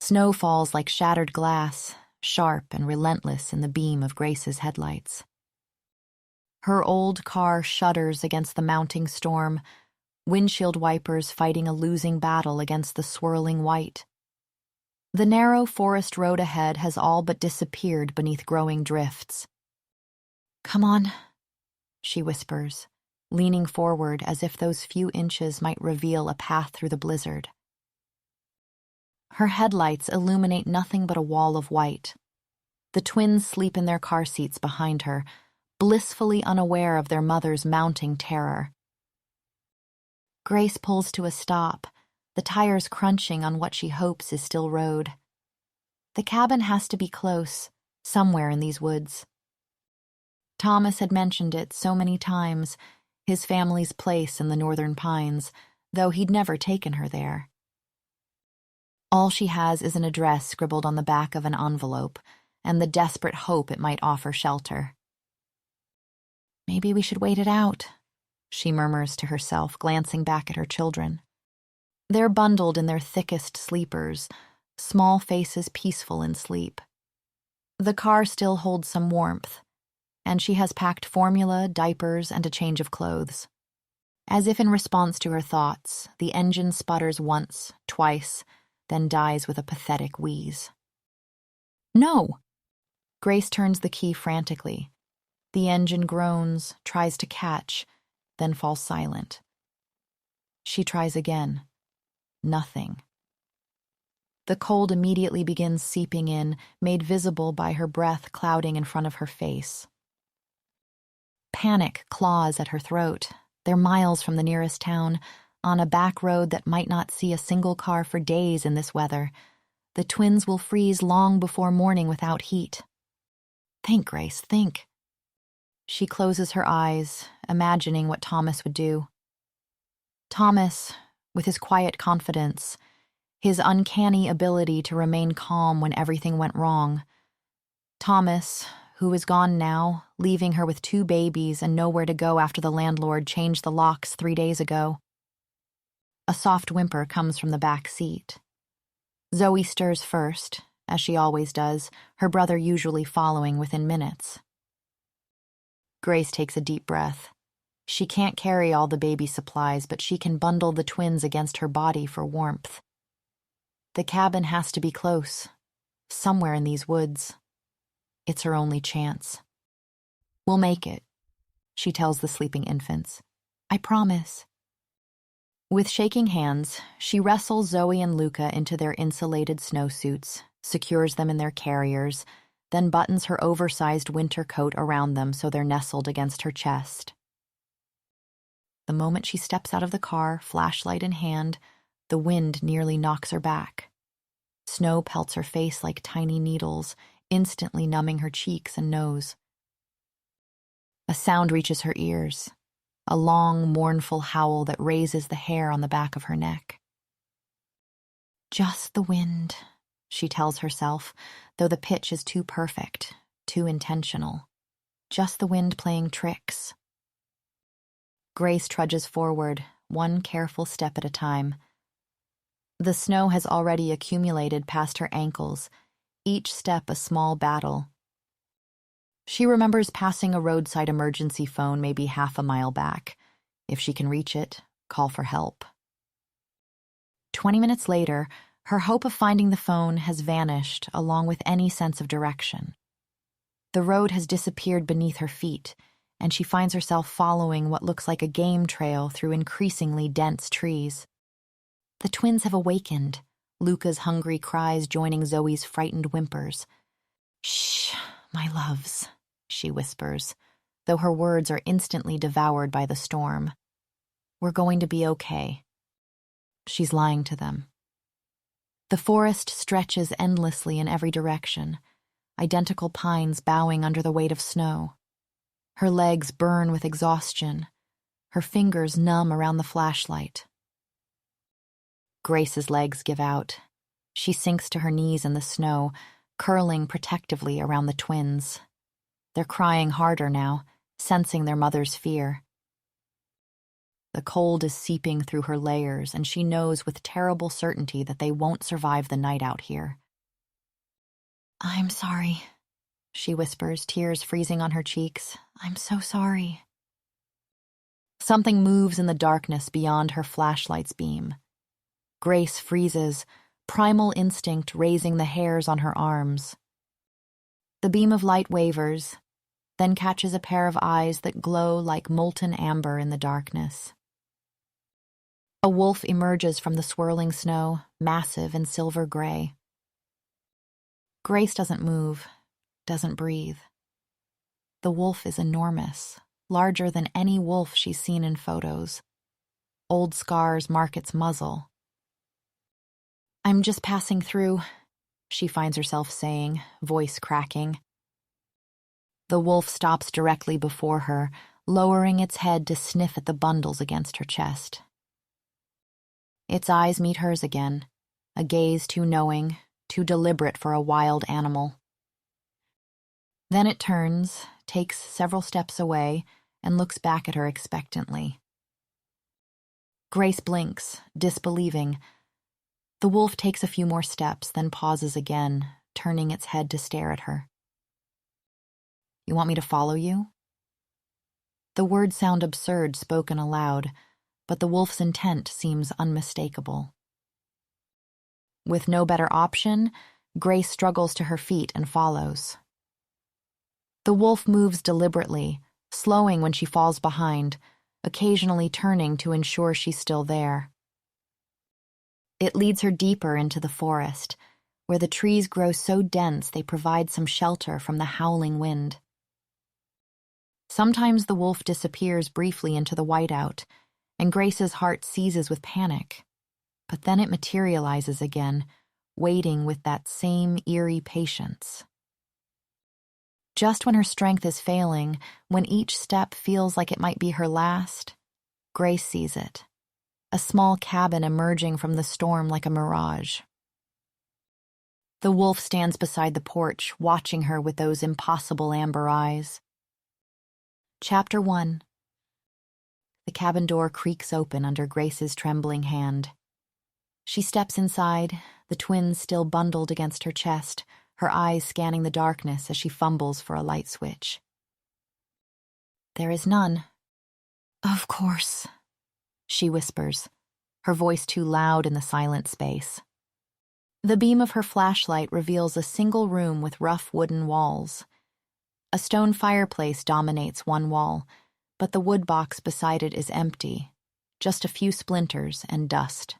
Snow falls like shattered glass, sharp and relentless in the beam of Grace's headlights. Her old car shudders against the mounting storm, windshield wipers fighting a losing battle against the swirling white. The narrow forest road ahead has all but disappeared beneath growing drifts. "Come on," she whispers, leaning forward as if those few inches might reveal a path through the blizzard. Her headlights illuminate nothing but a wall of white. The twins sleep in their car seats behind her, blissfully unaware of their mother's mounting terror. Grace pulls to a stop, the tires crunching on what she hopes is still road. The cabin has to be close, somewhere in these woods. Thomas had mentioned it so many times, his family's place in the northern pines, though he'd never taken her there. All she has is an address scribbled on the back of an envelope, and the desperate hope it might offer shelter. "Maybe we should wait it out," she murmurs to herself, glancing back at her children. They're bundled in their thickest sleepers, small faces peaceful in sleep. The car still holds some warmth, and she has packed formula, diapers, and a change of clothes. As if in response to her thoughts, the engine sputters once, twice, then dies with a pathetic wheeze. "No!" Grace turns the key frantically. The engine groans, tries to catch, then falls silent. She tries again. Nothing. The cold immediately begins seeping in, made visible by her breath clouding in front of her face. Panic claws at her throat. They're miles from the nearest town, on a back road that might not see a single car for days in this weather. The twins will freeze long before morning without heat. Think, Grace, think. She closes her eyes, imagining what Thomas would do. Thomas, with his quiet confidence, his uncanny ability to remain calm when everything went wrong. Thomas, who is gone now, leaving her with 2 babies and nowhere to go after the landlord changed the locks 3 days ago. A soft whimper comes from the back seat. Zoe stirs first, as she always does, her brother usually following within minutes. Grace takes a deep breath. She can't carry all the baby supplies, but she can bundle the twins against her body for warmth. The cabin has to be close, somewhere in these woods. It's her only chance. "We'll make it," she tells the sleeping infants. "I promise." With shaking hands, she wrestles Zoe and Luca into their insulated snowsuits, secures them in their carriers, then buttons her oversized winter coat around them so they're nestled against her chest. The moment she steps out of the car, flashlight in hand, the wind nearly knocks her back. Snow pelts her face like tiny needles, instantly numbing her cheeks and nose. A sound reaches her ears, a long, mournful howl that raises the hair on the back of her neck. "Just the wind," she tells herself, though the pitch is too perfect, too intentional. Just the wind playing tricks. Grace trudges forward, one careful step at a time. The snow has already accumulated past her ankles, each step a small battle. She remembers passing a roadside emergency phone maybe half a mile back. If she can reach it, call for help. 20 minutes later, her hope of finding the phone has vanished along with any sense of direction. The road has disappeared beneath her feet, and she finds herself following what looks like a game trail through increasingly dense trees. The twins have awakened, Luca's hungry cries joining Zoe's frightened whimpers. "Shh, my loves," she whispers, though her words are instantly devoured by the storm. "We're going to be okay." She's lying to them. The forest stretches endlessly in every direction, identical pines bowing under the weight of snow. Her legs burn with exhaustion, her fingers numb around the flashlight. Grace's legs give out. She sinks to her knees in the snow, curling protectively around the twins. They're crying harder now, sensing their mother's fear. The cold is seeping through her layers, and she knows with terrible certainty that they won't survive the night out here. "I'm sorry," she whispers, tears freezing on her cheeks. "I'm so sorry." Something moves in the darkness beyond her flashlight's beam. Grace freezes, primal instinct raising the hairs on her arms. The beam of light wavers, then catches a pair of eyes that glow like molten amber in the darkness. A wolf emerges from the swirling snow, massive and silver gray. Grace doesn't move, doesn't breathe. The wolf is enormous, larger than any wolf she's seen in photos. Old scars mark its muzzle. "I'm just passing through," she finds herself saying, voice cracking. The wolf stops directly before her, lowering its head to sniff at the bundles against her chest. Its eyes meet hers again, a gaze too knowing, too deliberate for a wild animal. Then it turns, takes several steps away, and looks back at her expectantly. Grace blinks, disbelieving. The wolf takes a few more steps, then pauses again, turning its head to stare at her. "You want me to follow you?" The words sound absurd spoken aloud, but the wolf's intent seems unmistakable. With no better option, Grace struggles to her feet and follows. The wolf moves deliberately, slowing when she falls behind, occasionally turning to ensure she's still there. It leads her deeper into the forest, where the trees grow so dense they provide some shelter from the howling wind. Sometimes the wolf disappears briefly into the whiteout, and Grace's heart seizes with panic. But then it materializes again, waiting with that same eerie patience. Just when her strength is failing, when each step feels like it might be her last, Grace sees it. A small cabin emerging from the storm like a mirage. The wolf stands beside the porch, watching her with those impossible amber eyes. Chapter 1. The cabin door creaks open under Grace's trembling hand. She steps inside, the twins still bundled against her chest, her eyes scanning the darkness as she fumbles for a light switch. There is none. "Of course," she whispers, her voice too loud in the silent space. The beam of her flashlight reveals a single room with rough wooden walls. A stone fireplace dominates one wall, but the wood box beside it is empty, just a few splinters and dust.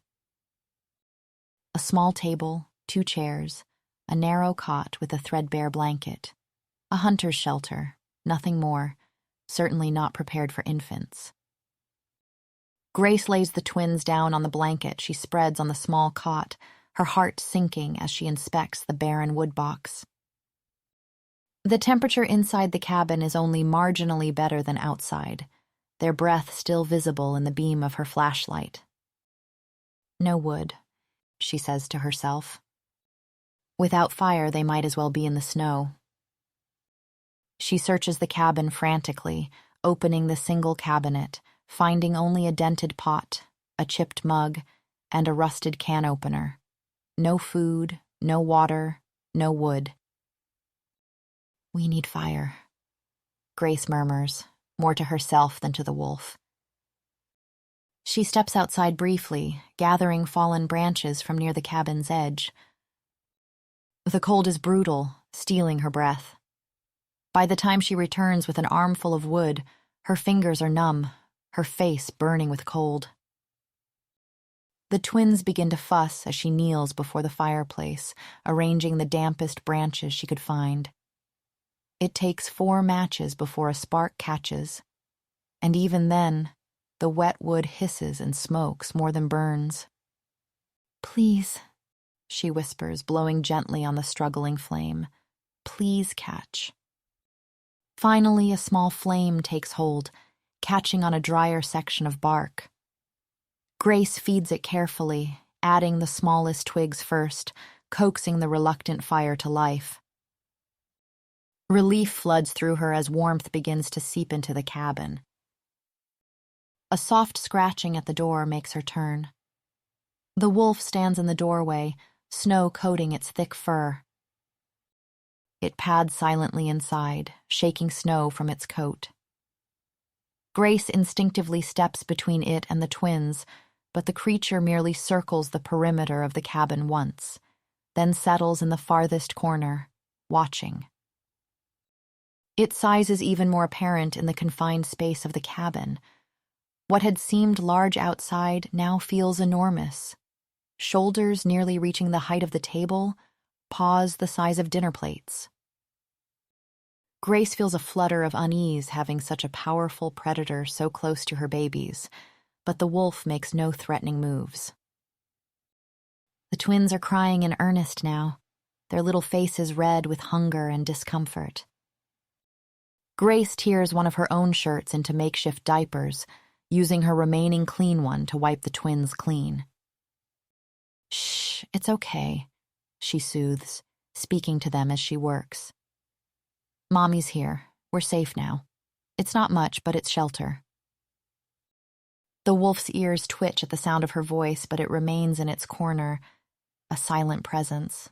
A small table, 2 chairs, a narrow cot with a threadbare blanket. A hunter's shelter, nothing more, certainly not prepared for infants. Grace lays the twins down on the blanket she spreads on the small cot, her heart sinking as she inspects the barren wood box. The temperature inside the cabin is only marginally better than outside, their breath still visible in the beam of her flashlight. "No wood," she says to herself. Without fire, they might as well be in the snow. She searches the cabin frantically, opening the single cabinet, finding only a dented pot, a chipped mug, and a rusted can opener. No food, no water, no wood. "We need fire," Grace murmurs, more to herself than to the wolf. She steps outside briefly, gathering fallen branches from near the cabin's edge. The cold is brutal, stealing her breath. By the time she returns with an armful of wood, her fingers are numb, her face burning with cold. The twins begin to fuss as she kneels before the fireplace, arranging the dampest branches she could find. It takes 4 matches before a spark catches, and even then, the wet wood hisses and smokes more than burns. "Please," she whispers, blowing gently on the struggling flame. "Please catch." Finally, a small flame takes hold, catching on a drier section of bark. Grace feeds it carefully, adding the smallest twigs first, coaxing the reluctant fire to life. Relief floods through her as warmth begins to seep into the cabin. A soft scratching at the door makes her turn. The wolf stands in the doorway, snow coating its thick fur. It pads silently inside, shaking snow from its coat. Grace instinctively steps between it and the twins, but the creature merely circles the perimeter of the cabin once, then settles in the farthest corner, watching. Its size is even more apparent in the confined space of the cabin. What had seemed large outside now feels enormous. Shoulders nearly reaching the height of the table, paws the size of dinner plates. Grace feels a flutter of unease having such a powerful predator so close to her babies, but the wolf makes no threatening moves. The twins are crying in earnest now, their little faces red with hunger and discomfort. Grace tears one of her own shirts into makeshift diapers, using her remaining clean one to wipe the twins clean. "Shh, it's okay," she soothes, speaking to them as she works. "Mommy's here. We're safe now. It's not much, but it's shelter." The wolf's ears twitch at the sound of her voice, but it remains in its corner, a silent presence.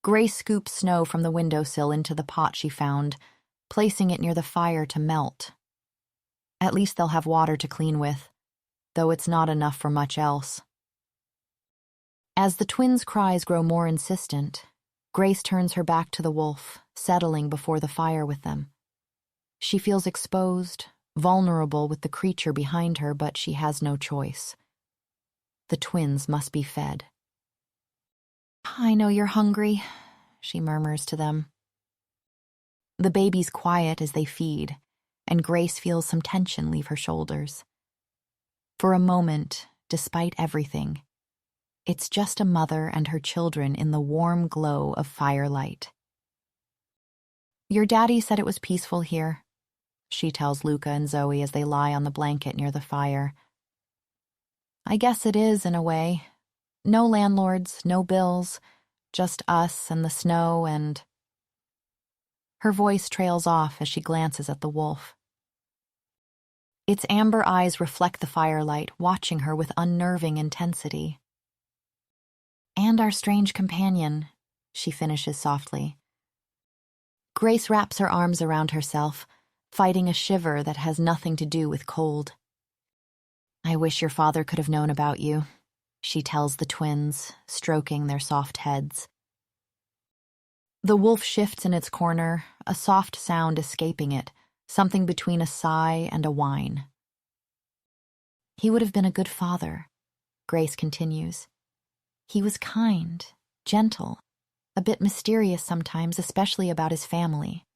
Grace scoops snow from the windowsill into the pot she found, placing it near the fire to melt. At least they'll have water to clean with, though it's not enough for much else. As the twins' cries grow more insistent, Grace turns her back to the wolf, settling before the fire with them. She feels exposed, vulnerable with the creature behind her, but she has no choice. The twins must be fed. "I know you're hungry," she murmurs to them. The babies quiet as they feed, and Grace feels some tension leave her shoulders. For a moment, despite everything, it's just a mother and her children in the warm glow of firelight. "Your daddy said it was peaceful here," she tells Luca and Zoe as they lie on the blanket near the fire. "I guess it is, in a way. No landlords, no bills, just us and the snow and—" Her voice trails off as she glances at the wolf. Its amber eyes reflect the firelight, watching her with unnerving intensity. "And our strange companion," she finishes softly. Grace wraps her arms around herself, fighting a shiver that has nothing to do with cold. "I wish your father could have known about you," she tells the twins, stroking their soft heads. The wolf shifts in its corner, a soft sound escaping it, something between a sigh and a whine. "He would have been a good father," Grace continues. "He was kind, gentle, a bit mysterious sometimes, especially about his family."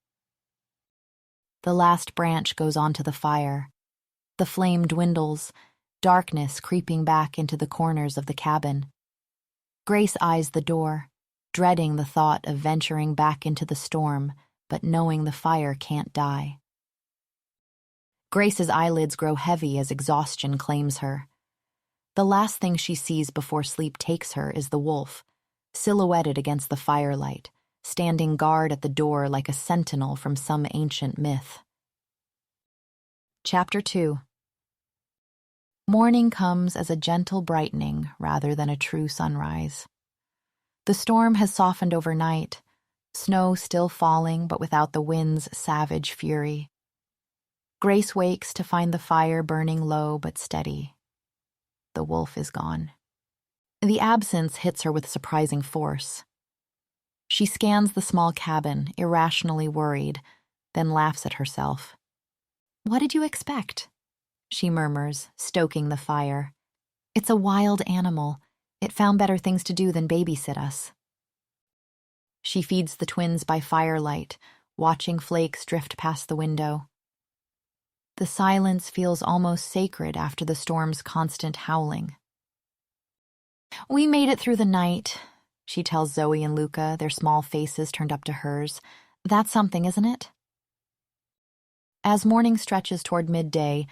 The last branch goes onto the fire. The flame dwindles, darkness creeping back into the corners of the cabin. Grace eyes the door, dreading the thought of venturing back into the storm, but knowing the fire can't die. Grace's eyelids grow heavy as exhaustion claims her. The last thing she sees before sleep takes her is the wolf, silhouetted against the firelight, standing guard at the door like a sentinel from some ancient myth. Chapter 2. Morning comes as a gentle brightening rather than a true sunrise. The storm has softened overnight, snow still falling but without the wind's savage fury. Grace wakes to find the fire burning low but steady. The wolf is gone. The absence hits her with surprising force. She scans the small cabin, irrationally worried, then laughs at herself. "What did you expect?" she murmurs, stoking the fire. "It's a wild animal. It found better things to do than babysit us." She feeds the twins by firelight, watching flakes drift past the window. The silence feels almost sacred after the storm's constant howling. "We made it through the night," she tells Zoe and Luca, their small faces turned up to hers. "That's something, isn't it?" As morning stretches toward midday,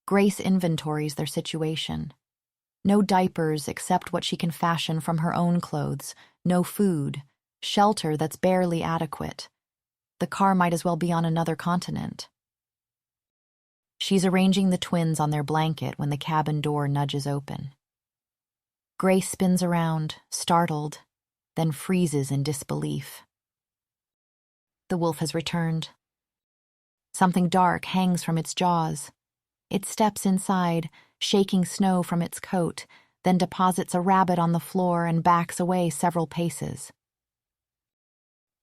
Grace inventories their situation. No diapers except what she can fashion from her own clothes, no food, shelter that's barely adequate. The car might as well be on another continent. She's arranging the twins on their blanket when the cabin door nudges open. Grace spins around, startled, then freezes in disbelief. The wolf has returned. Something dark hangs from its jaws. It steps inside, shaking snow from its coat, then deposits a rabbit on the floor and backs away several paces.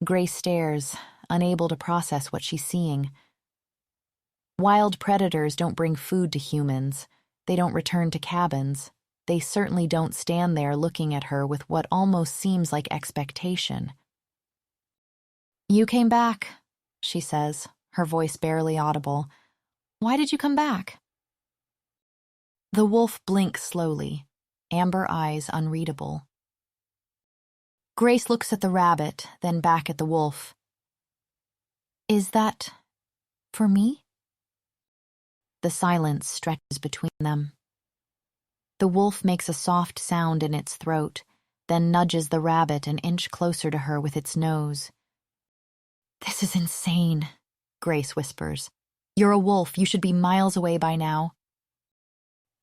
Grace stares, unable to process what she's seeing. Wild predators don't bring food to humans. They don't return to cabins. They certainly don't stand there looking at her with what almost seems like expectation. "You came back," she says, her voice barely audible. "Why did you come back?" The wolf blinks slowly, amber eyes unreadable. Grace looks at the rabbit, then back at the wolf. "Is that for me?" The silence stretches between them. The wolf makes a soft sound in its throat, then nudges the rabbit an inch closer to her with its nose. "This is insane," Grace whispers. "You're a wolf. You should be miles away by now."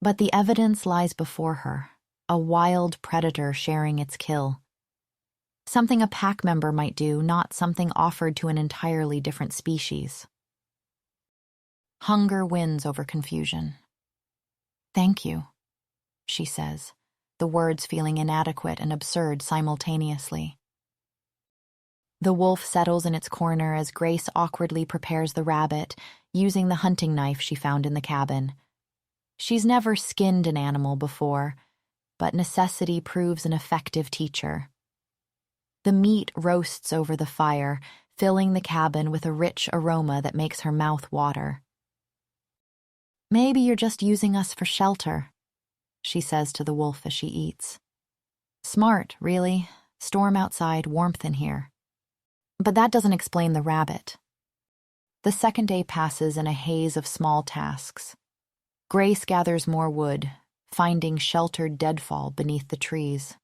But the evidence lies before her, a wild predator sharing its kill. Something a pack member might do, not something offered to an entirely different species. Hunger wins over confusion. "Thank you," she says, the words feeling inadequate and absurd simultaneously. The wolf settles in its corner as Grace awkwardly prepares the rabbit, using the hunting knife she found in the cabin. She's never skinned an animal before, but necessity proves an effective teacher. The meat roasts over the fire, filling the cabin with a rich aroma that makes her mouth water. "Maybe you're just using us for shelter," she says to the wolf as she eats. "Smart, really. Storm outside, warmth in here." But that doesn't explain the rabbit. The second day passes in a haze of small tasks. Grace gathers more wood, finding sheltered deadfall beneath the trees.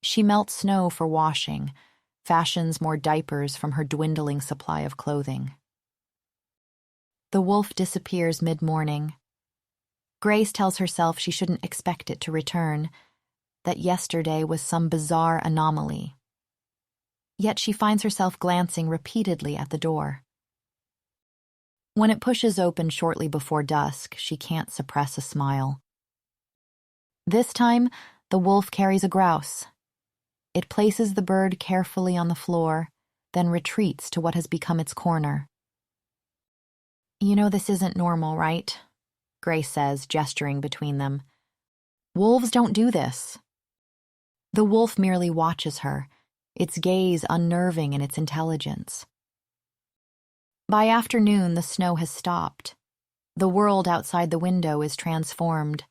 She melts snow for washing, fashions more diapers from her dwindling supply of clothing. The wolf disappears mid-morning. Grace tells herself she shouldn't expect it to return, that yesterday was some bizarre anomaly. Yet she finds herself glancing repeatedly at the door. When it pushes open shortly before dusk, she can't suppress a smile. This time, the wolf carries a grouse. It places the bird carefully on the floor, then retreats to what has become its corner. "You know this isn't normal, right?" Grace says, gesturing between them. "Wolves don't do this." The wolf merely watches her, its gaze unnerving in its intelligence. By afternoon, the snow has stopped. The world outside the window is transformed,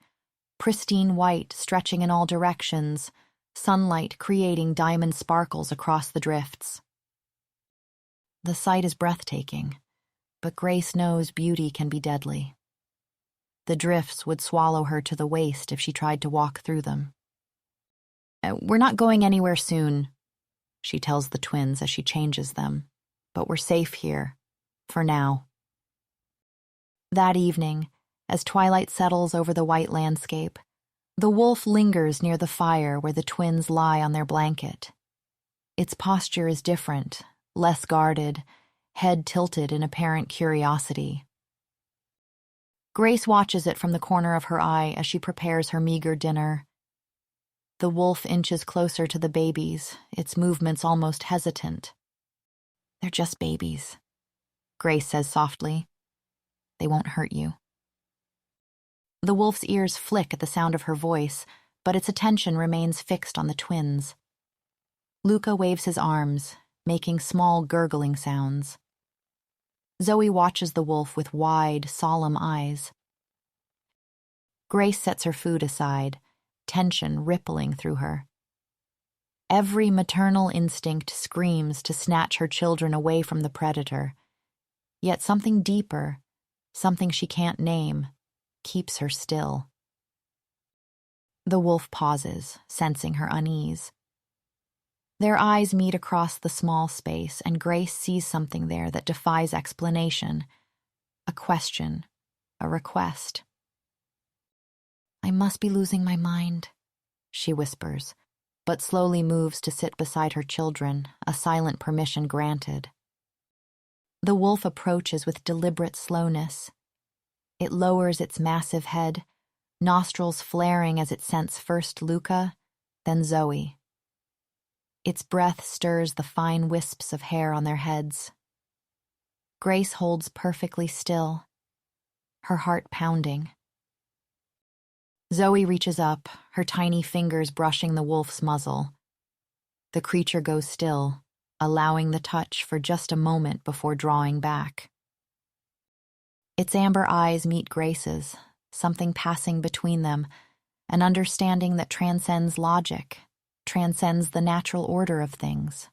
pristine white stretching in all directions, sunlight creating diamond sparkles across the drifts. The sight is breathtaking, but Grace knows beauty can be deadly. The drifts would swallow her to the waist if she tried to walk through them. "We're not going anywhere soon," she tells the twins as she changes them, "but we're safe here, for now." That evening, as twilight settles over the white landscape, the wolf lingers near the fire where the twins lie on their blanket. Its posture is different, less guarded, head tilted in apparent curiosity. Grace watches it from the corner of her eye as she prepares her meager dinner. The wolf inches closer to the babies, its movements almost hesitant. "They're just babies," Grace says softly. "They won't hurt you." The wolf's ears flick at the sound of her voice, but its attention remains fixed on the twins. Luca waves his arms, making small gurgling sounds. Zoe watches the wolf with wide, solemn eyes. Grace sets her food aside, tension rippling through her. Every maternal instinct screams to snatch her children away from the predator, yet something deeper, something she can't name, keeps her still. The wolf pauses, sensing her unease. Their eyes meet across the small space, and Grace sees something there that defies explanation. A question, a request. "I must be losing my mind," she whispers, but slowly moves to sit beside her children, a silent permission granted. The wolf approaches with deliberate slowness. It lowers its massive head, nostrils flaring as it scents first Luca, then Zoe. Its breath stirs the fine wisps of hair on their heads. Grace holds perfectly still, her heart pounding. Zoe reaches up, her tiny fingers brushing the wolf's muzzle. The creature goes still, allowing the touch for just a moment before drawing back. Its amber eyes meet Grace's, something passing between them, an understanding that transcends logic, transcends the natural order of things.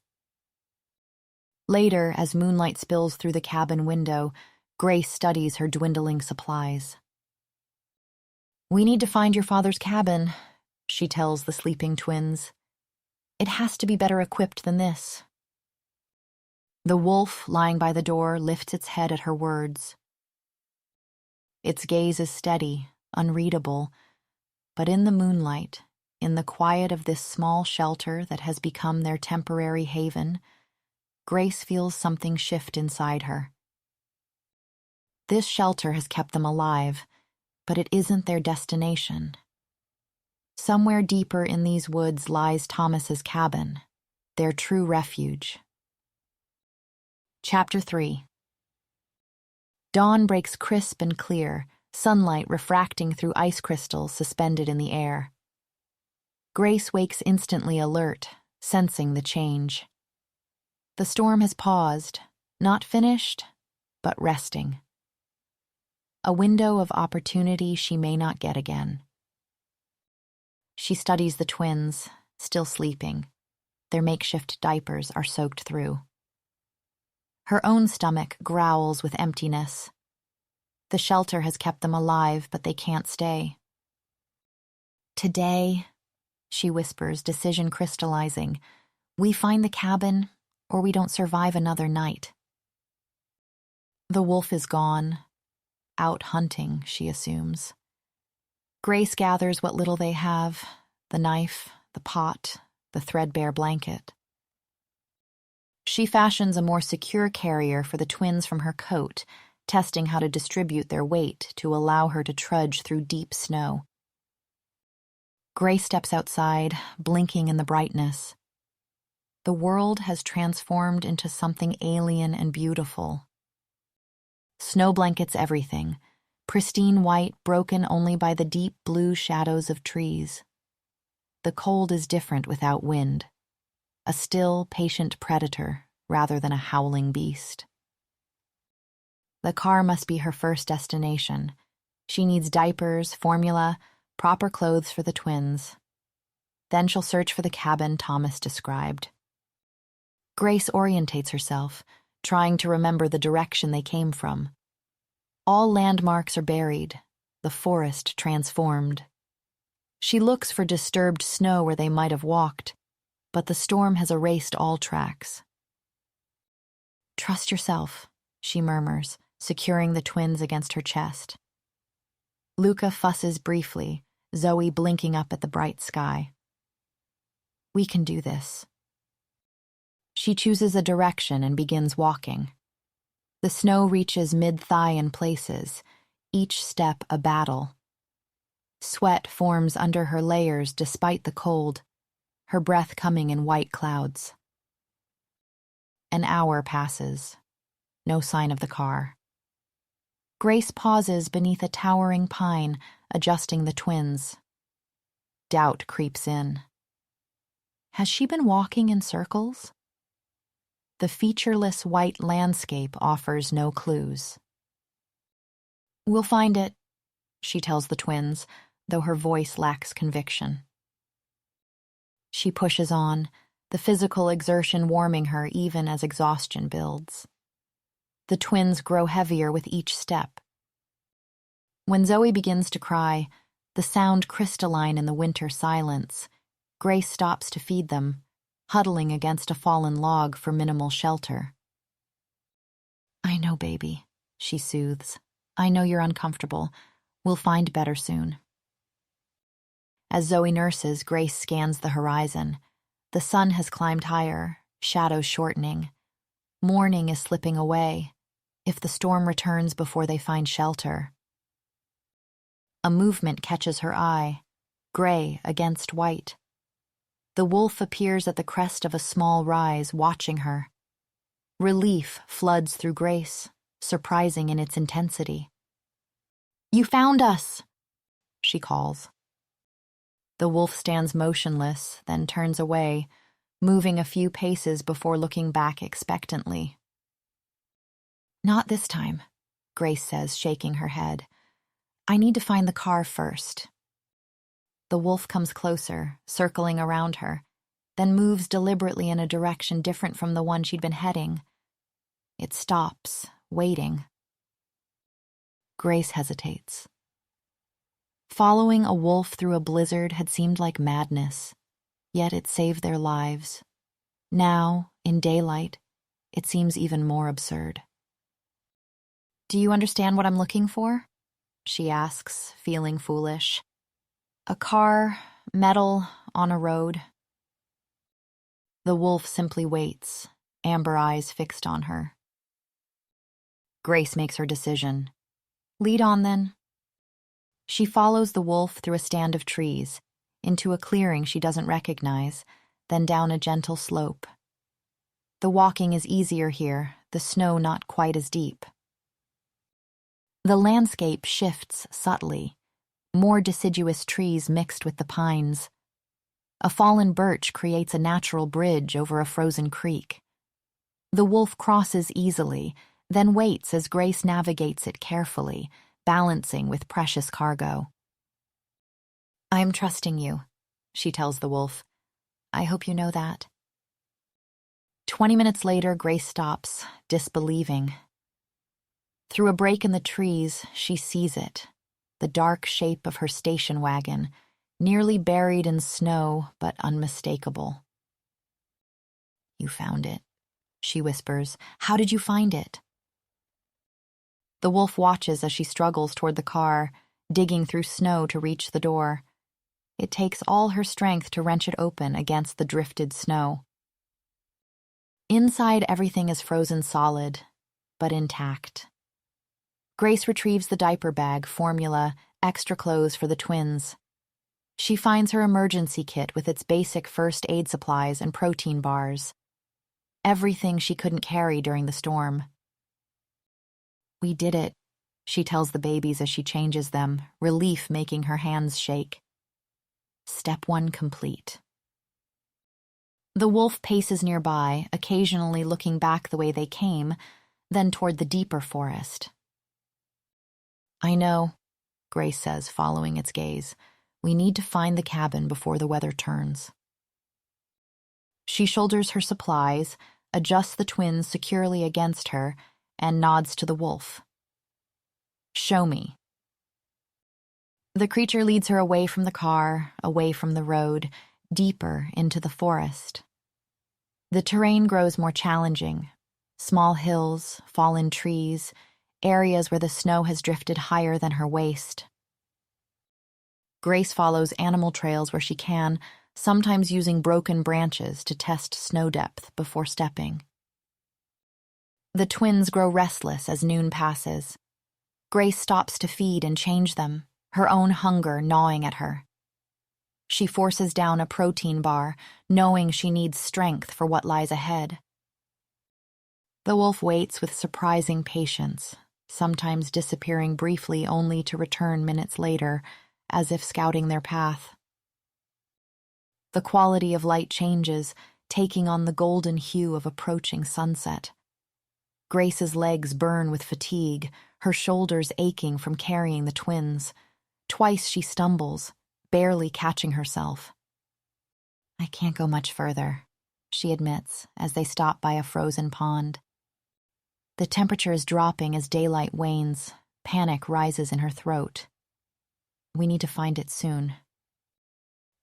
Later, as moonlight spills through the cabin window, Grace studies her dwindling supplies. "We need to find your father's cabin," she tells the sleeping twins. "It has to be better equipped than this." The wolf, lying by the door, lifts its head at her words. Its gaze is steady, unreadable, but in the moonlight, in the quiet of this small shelter that has become their temporary haven, Grace feels something shift inside her. This shelter has kept them alive, but it isn't their destination. Somewhere deeper in these woods lies Thomas's cabin, their true refuge. Chapter 3. Dawn breaks crisp and clear, sunlight refracting through ice crystals suspended in the air. Grace wakes instantly alert, sensing the change. The storm has paused, not finished, but resting. A window of opportunity she may not get again. She studies the twins, still sleeping. Their makeshift diapers are soaked through. Her own stomach growls with emptiness. The shelter has kept them alive, but they can't stay. "Today," she whispers, decision crystallizing, "we find the cabin, or we don't survive another night." The wolf is gone. Out hunting, she assumes. Grace gathers what little they have, the knife, the pot, the threadbare blanket. She fashions a more secure carrier for the twins from her coat, testing how to distribute their weight to allow her to trudge through deep snow. Grace steps outside, blinking in the brightness. The world has transformed into something alien and beautiful. Snow blankets everything, pristine white broken only by the deep blue shadows of trees. The cold is different without wind, a still, patient predator rather than a howling beast. The car must be her first destination. She needs diapers, formula, proper clothes for the twins. Then she'll search for the cabin Thomas described. Grace orientates herself, trying to remember the direction they came from. All landmarks are buried, the forest transformed. She looks for disturbed snow where they might have walked, but the storm has erased all tracks. "Trust yourself," she murmurs, securing the twins against her chest. Luca fusses briefly, Zoe blinking up at the bright sky. "We can do this." She chooses a direction and begins walking. The snow reaches mid-thigh in places, each step a battle. Sweat forms under her layers despite the cold, her breath coming in white clouds. An hour passes. No sign of the car. Grace pauses beneath a towering pine, adjusting the twins. Doubt creeps in. Has she been walking in circles? The featureless white landscape offers no clues. "We'll find it," she tells the twins, though her voice lacks conviction. She pushes on, the physical exertion warming her even as exhaustion builds. The twins grow heavier with each step. When Zoe begins to cry, the sound crystalline in the winter silence, Grace stops to feed them, huddling against a fallen log for minimal shelter. "I know, baby," she soothes. I know you're uncomfortable. We'll find better soon. As Zoe nurses, Grace scans the horizon. The sun has climbed higher, shadows shortening. Morning is slipping away. If the storm returns before they find shelter. A movement catches her eye, gray against white. The wolf appears at the crest of a small rise, watching her. Relief floods through Grace, surprising in its intensity. "You found us," she calls. The wolf stands motionless, then turns away, moving a few paces before looking back expectantly. "Not this time," Grace says, shaking her head. "I need to find the car first." The wolf comes closer, circling around her, then moves deliberately in a direction different from the one she'd been heading. It stops, waiting. Grace hesitates. Following a wolf through a blizzard had seemed like madness, yet it saved their lives. Now, in daylight, it seems even more absurd. "Do you understand what I'm looking for?" she asks, feeling foolish. "A car, metal, on a road." The wolf simply waits, amber eyes fixed on her. Grace makes her decision. "Lead on, then." She follows the wolf through a stand of trees, into a clearing she doesn't recognize, then down a gentle slope. The walking is easier here, the snow not quite as deep. The landscape shifts subtly, more deciduous trees mixed with the pines. A fallen birch creates a natural bridge over a frozen creek. The wolf crosses easily, then waits as Grace navigates it carefully, balancing with precious cargo. "I'm trusting you," she tells the wolf. "I hope you know that." 20 minutes later, Grace stops, disbelieving. Through a break in the trees, she sees it, the dark shape of her station wagon, nearly buried in snow but unmistakable. "You found it," she whispers. "How did you find it?" The wolf watches as she struggles toward the car, digging through snow to reach the door. It takes all her strength to wrench it open against the drifted snow. Inside, everything is frozen solid, but intact. Grace retrieves the diaper bag, formula, extra clothes for the twins. She finds her emergency kit with its basic first aid supplies and protein bars. Everything she couldn't carry during the storm. "We did it," she tells the babies as she changes them, relief making her hands shake. Step 1 complete. The wolf paces nearby, occasionally looking back the way they came, then toward the deeper forest. "I know," Grace says, following its gaze. "We need to find the cabin before the weather turns." She shoulders her supplies, adjusts the twins securely against her, and nods to the wolf. "Show me." The creature leads her away from the car, away from the road, deeper into the forest. The terrain grows more challenging. Small hills, fallen trees, areas where the snow has drifted higher than her waist. Grace follows animal trails where she can, sometimes using broken branches to test snow depth before stepping. The twins grow restless as noon passes. Grace stops to feed and change them, her own hunger gnawing at her. She forces down a protein bar, knowing she needs strength for what lies ahead. The wolf waits with surprising patience, sometimes disappearing briefly only to return minutes later, as if scouting their path. The quality of light changes, taking on the golden hue of approaching sunset. Grace's legs burn with fatigue, her shoulders aching from carrying the twins. Twice she stumbles, barely catching herself. "I can't go much further," she admits as they stop by a frozen pond. The temperature is dropping as daylight wanes. Panic rises in her throat. We need to find it soon.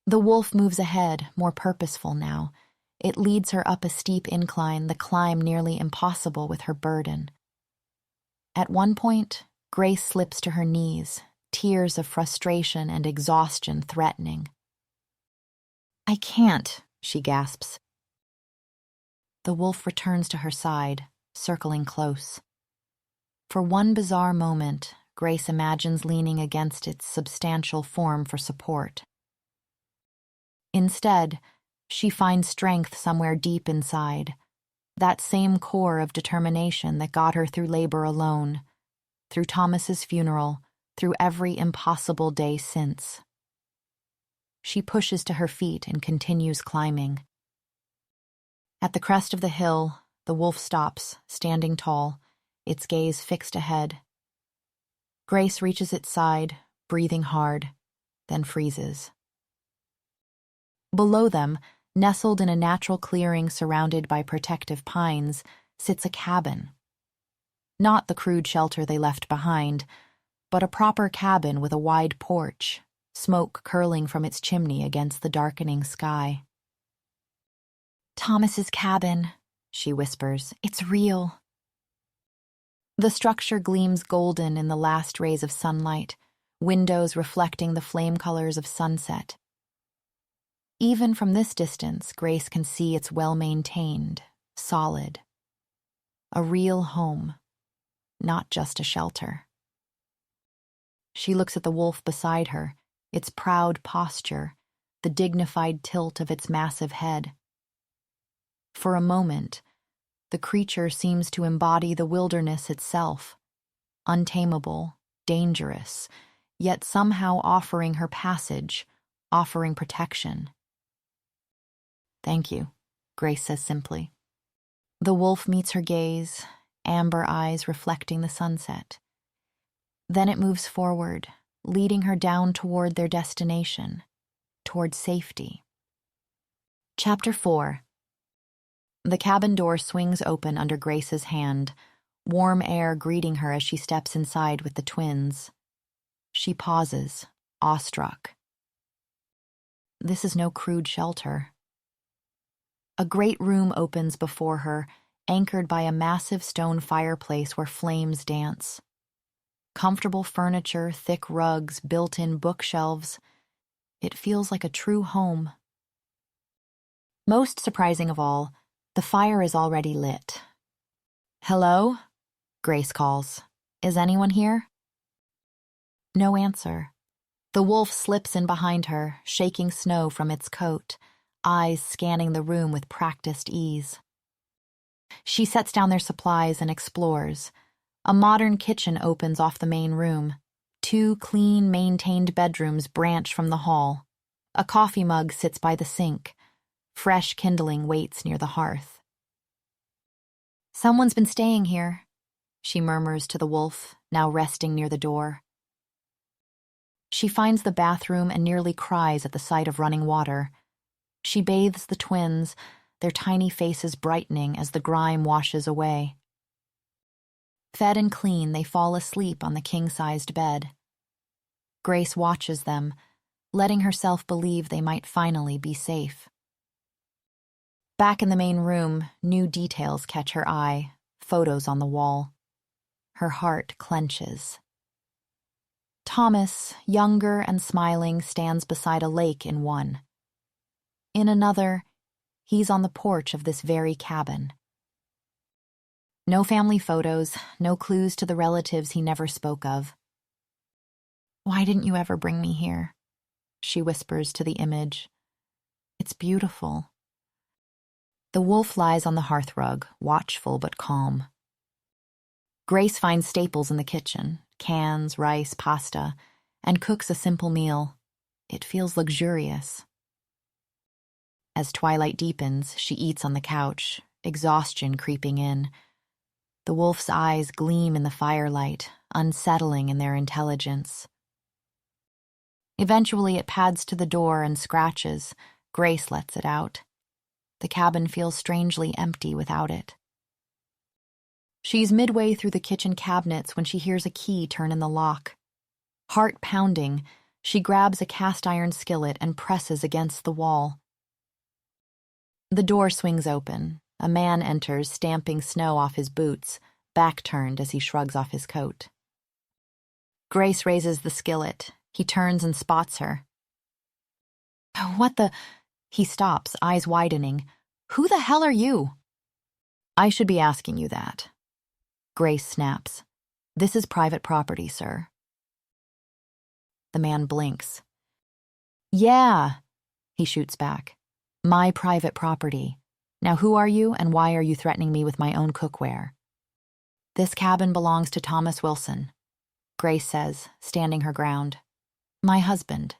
The wolf moves ahead, more purposeful now. It leads her up a steep incline, the climb nearly impossible with her burden. At one point, Grace slips to her knees, tears of frustration and exhaustion threatening. "I can't," she gasps. The wolf returns to her side, circling close. For one bizarre moment, Grace imagines leaning against its substantial form for support. Instead, she finds strength somewhere deep inside, that same core of determination that got her through labor alone, through Thomas's funeral, through every impossible day since. She pushes to her feet and continues climbing. At the crest of the hill, the wolf stops, standing tall, its gaze fixed ahead. Grace reaches its side, breathing hard, then freezes. Below them, nestled in a natural clearing surrounded by protective pines, sits a cabin. Not the crude shelter they left behind, but a proper cabin with a wide porch, smoke curling from its chimney against the darkening sky. "Thomas's cabin," she whispers. "It's real." The structure gleams golden in the last rays of sunlight, windows reflecting the flame colors of sunset. Even from this distance, Grace can see it's well-maintained, solid. A real home, not just a shelter. She looks at the wolf beside her, its proud posture, the dignified tilt of its massive head. For a moment, the creature seems to embody the wilderness itself, untamable, dangerous, yet somehow offering her passage, offering protection. "Thank you," Grace says simply. The wolf meets her gaze, amber eyes reflecting the sunset. Then it moves forward, leading her down toward their destination, toward safety. Chapter 4. The cabin door swings open under Grace's hand, warm air greeting her as she steps inside with the twins. She pauses, awestruck. This is no crude shelter. A great room opens before her, anchored by a massive stone fireplace where flames dance. Comfortable furniture, thick rugs, built-in bookshelves. It feels like a true home. Most surprising of all, the fire is already lit. "Hello?" Grace calls. "Is anyone here?" No answer. The wolf slips in behind her, shaking snow from its coat, eyes scanning the room with practiced ease. She sets down their supplies and explores. A modern kitchen opens off the main room. 2 clean, maintained bedrooms branch from the hall. A coffee mug sits by the sink. Fresh kindling waits near the hearth. "Someone's been staying here," she murmurs to the wolf, now resting near the door. She finds the bathroom and nearly cries at the sight of running water. She bathes the twins, their tiny faces brightening as the grime washes away. Fed and clean, they fall asleep on the king-sized bed. Grace watches them, letting herself believe they might finally be safe. Back in the main room, new details catch her eye, photos on the wall. Her heart clenches. Thomas, younger and smiling, stands beside a lake in one. In another, he's on the porch of this very cabin. No family photos, no clues to the relatives he never spoke of. "Why didn't you ever bring me here?" she whispers to the image. "It's beautiful." The wolf lies on the hearthrug, watchful but calm. Grace finds staples in the kitchen, cans, rice, pasta, and cooks a simple meal. It feels luxurious. As twilight deepens, she eats on the couch, exhaustion creeping in. The wolf's eyes gleam in the firelight, unsettling in their intelligence. Eventually, it pads to the door and scratches. Grace lets it out. The cabin feels strangely empty without it. She's midway through the kitchen cabinets when she hears a key turn in the lock. Heart pounding, she grabs a cast-iron skillet and presses against the wall. The door swings open. A man enters, stamping snow off his boots, back turned as he shrugs off his coat. Grace raises the skillet. He turns and spots her. What the? He stops, eyes widening. Who the hell are you? I should be asking you that. Grace snaps. This is private property, sir. The man blinks. Yeah, he shoots back. My private property. Now who are you and why are you threatening me with my own cookware? This cabin belongs to Thomas Wilson, Grace says, standing her ground. My husband.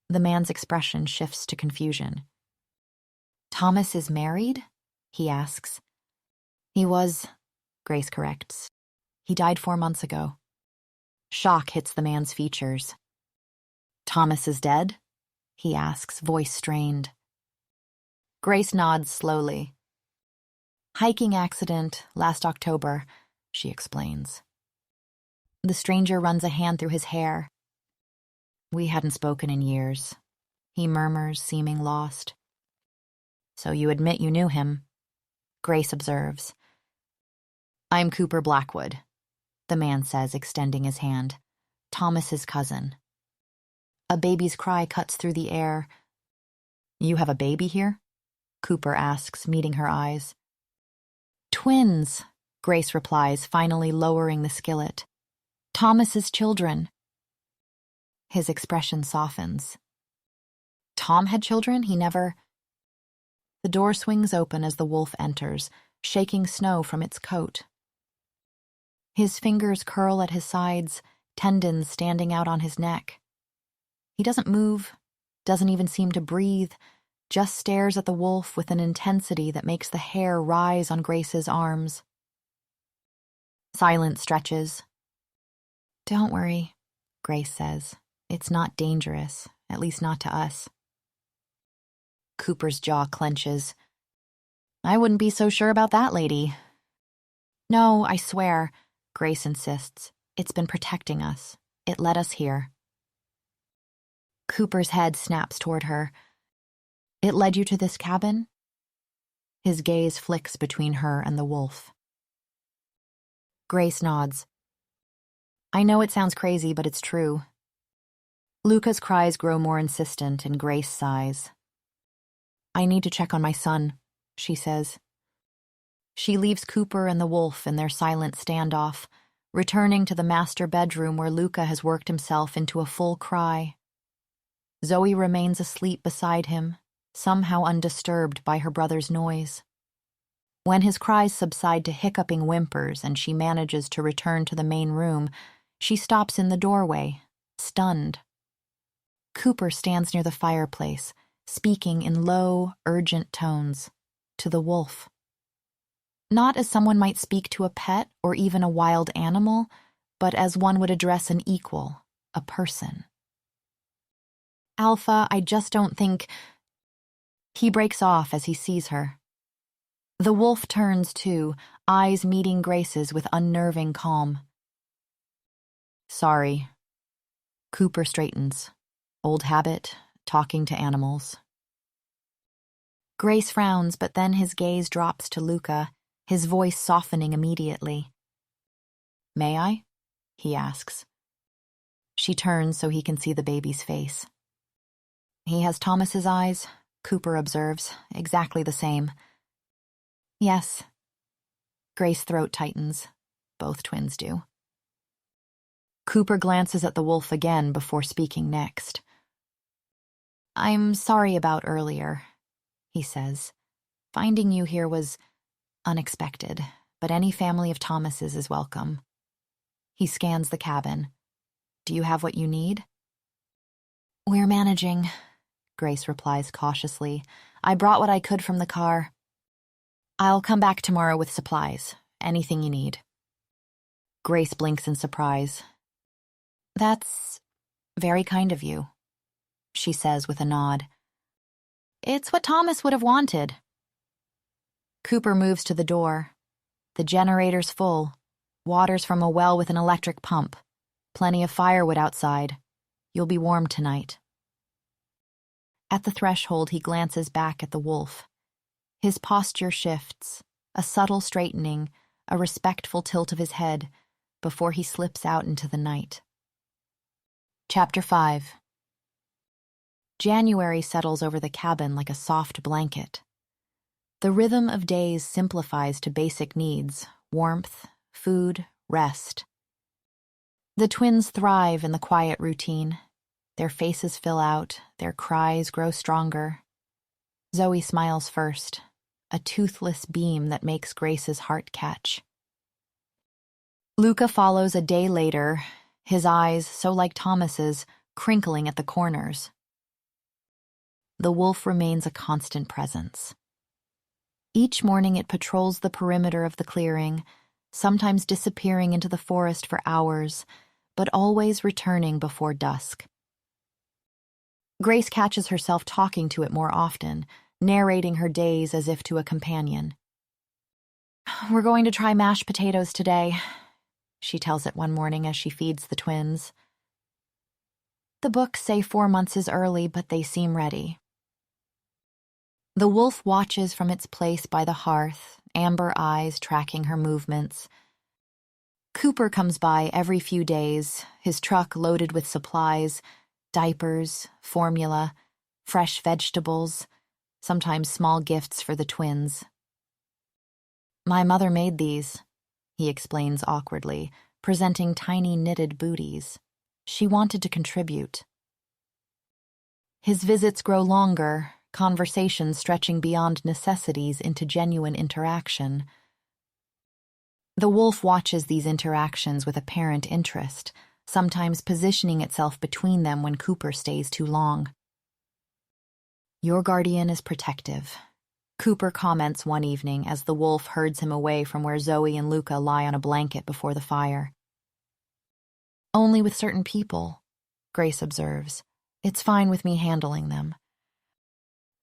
The man's expression shifts to confusion. Thomas is married? He asks. He was, Grace corrects. He died 4 months ago. Shock hits the man's features. Thomas is dead? He asks, voice strained. Grace nods slowly. Hiking accident last October, she explains. The stranger runs a hand through his hair. We hadn't spoken in years. He murmurs, seeming lost. So you admit you knew him? Grace observes. I'm Cooper Blackwood, the man says, extending his hand. Thomas's cousin. A baby's cry cuts through the air. You have a baby here? Cooper asks, meeting her eyes. Twins, Grace replies, finally lowering the skillet. Thomas's children. His expression softens. Tom had children? He never... The door swings open as the wolf enters, shaking snow from its coat. His fingers curl at his sides, tendons standing out on his neck. He doesn't move, doesn't even seem to breathe, just stares at the wolf with an intensity that makes the hair rise on Grace's arms. Silence stretches. Don't worry, Grace says. It's not dangerous, at least not to us. Cooper's jaw clenches. I wouldn't be so sure about that, lady. No, I swear, Grace insists. It's been protecting us. It led us here. Cooper's head snaps toward her. It led you to this cabin? His gaze flicks between her and the wolf. Grace nods. I know it sounds crazy, but it's true. Luca's cries grow more insistent and Grace sighs. I need to check on my son, she says. She leaves Cooper and the wolf in their silent standoff, returning to the master bedroom where Luca has worked himself into a full cry. Zoe remains asleep beside him, somehow undisturbed by her brother's noise. When his cries subside to hiccuping whimpers and she manages to return to the main room, she stops in the doorway, stunned. Cooper stands near the fireplace, speaking in low, urgent tones, to the wolf. Not as someone might speak to a pet or even a wild animal, but as one would address an equal, a person. Alpha, I just don't think... He breaks off as he sees her. The wolf turns too, eyes meeting Grace's with unnerving calm. Sorry. Cooper straightens. Old habit, talking to animals. Grace frowns, but then his gaze drops to Luca, his voice softening immediately. May I? He asks. She turns so he can see the baby's face. He has Thomas's eyes, Cooper observes, exactly the same. Yes. Grace's throat tightens. Both twins do. Cooper glances at the wolf again before speaking next. I'm sorry about earlier, he says. Finding you here was unexpected, but any family of Thomas's is welcome. He scans the cabin. Do you have what you need? We're managing, Grace replies cautiously. I brought what I could from the car. I'll come back tomorrow with supplies. Anything you need. Grace blinks in surprise. That's very kind of you, she says with a nod. It's what Thomas would have wanted. Cooper moves to the door. The generator's full. Water's from a well with an electric pump. Plenty of firewood outside. You'll be warm tonight. At the threshold, he glances back at the wolf. His posture shifts, a subtle straightening, a respectful tilt of his head, before he slips out into the night. Chapter 5. January settles over the cabin like a soft blanket. The rhythm of days simplifies to basic needs: warmth, food, rest. The twins thrive in the quiet routine. Their faces fill out, their cries grow stronger. Zoe smiles first, a toothless beam that makes Grace's heart catch. Luca follows a day later, his eyes, so like Thomas's, crinkling at the corners. The wolf remains a constant presence. Each morning it patrols the perimeter of the clearing, sometimes disappearing into the forest for hours, but always returning before dusk. Grace catches herself talking to it more often, narrating her days as if to a companion. "We're going to try mashed potatoes today," she tells it one morning as she feeds the twins. "The books say 4 months is early, but they seem ready." The wolf watches from its place by the hearth, amber eyes tracking her movements. Cooper comes by every few days, his truck loaded with supplies: diapers, formula, fresh vegetables, sometimes small gifts for the twins. "My mother made these," he explains awkwardly, presenting tiny knitted booties. "She wanted to contribute." His visits grow longer, conversations stretching beyond necessities into genuine interaction. The wolf watches these interactions with apparent interest, sometimes positioning itself between them when Cooper stays too long. "Your guardian is protective," Cooper comments one evening as the wolf herds him away from where Zoe and Luca lie on a blanket before the fire. "Only with certain people," Grace observes. "It's fine with me handling them."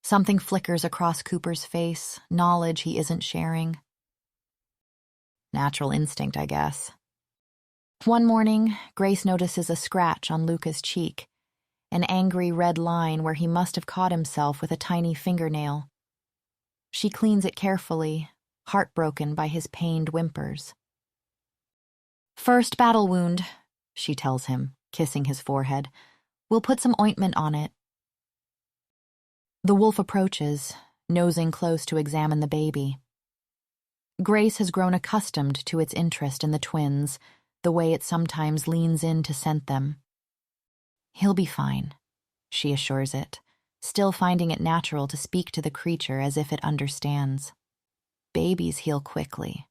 Something flickers across Cooper's face, knowledge he isn't sharing. Natural instinct, I guess. One morning, Grace notices a scratch on Luca's cheek, an angry red line where he must have caught himself with a tiny fingernail. She cleans it carefully, heartbroken by his pained whimpers. "First battle wound," she tells him, kissing his forehead. "We'll put some ointment on it." The wolf approaches, nosing close to examine the baby. Grace has grown accustomed to its interest in the twins, the way it sometimes leans in to scent them. "He'll be fine," she assures it, still finding it natural to speak to the creature as if it understands. Babies heal quickly.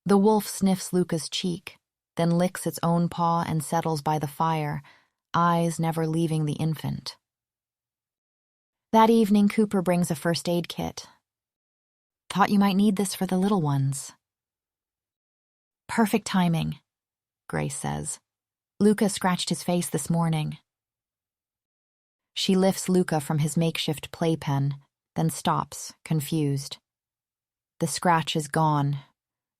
The wolf sniffs Luca's cheek, then licks its own paw and settles by the fire, eyes never leaving the infant. That evening, Cooper brings a first aid kit. "Thought you might need this for the little ones." "Perfect timing," Grace says. "Luca scratched his face this morning." She lifts Luca from his makeshift playpen, then stops, confused. The scratch is gone,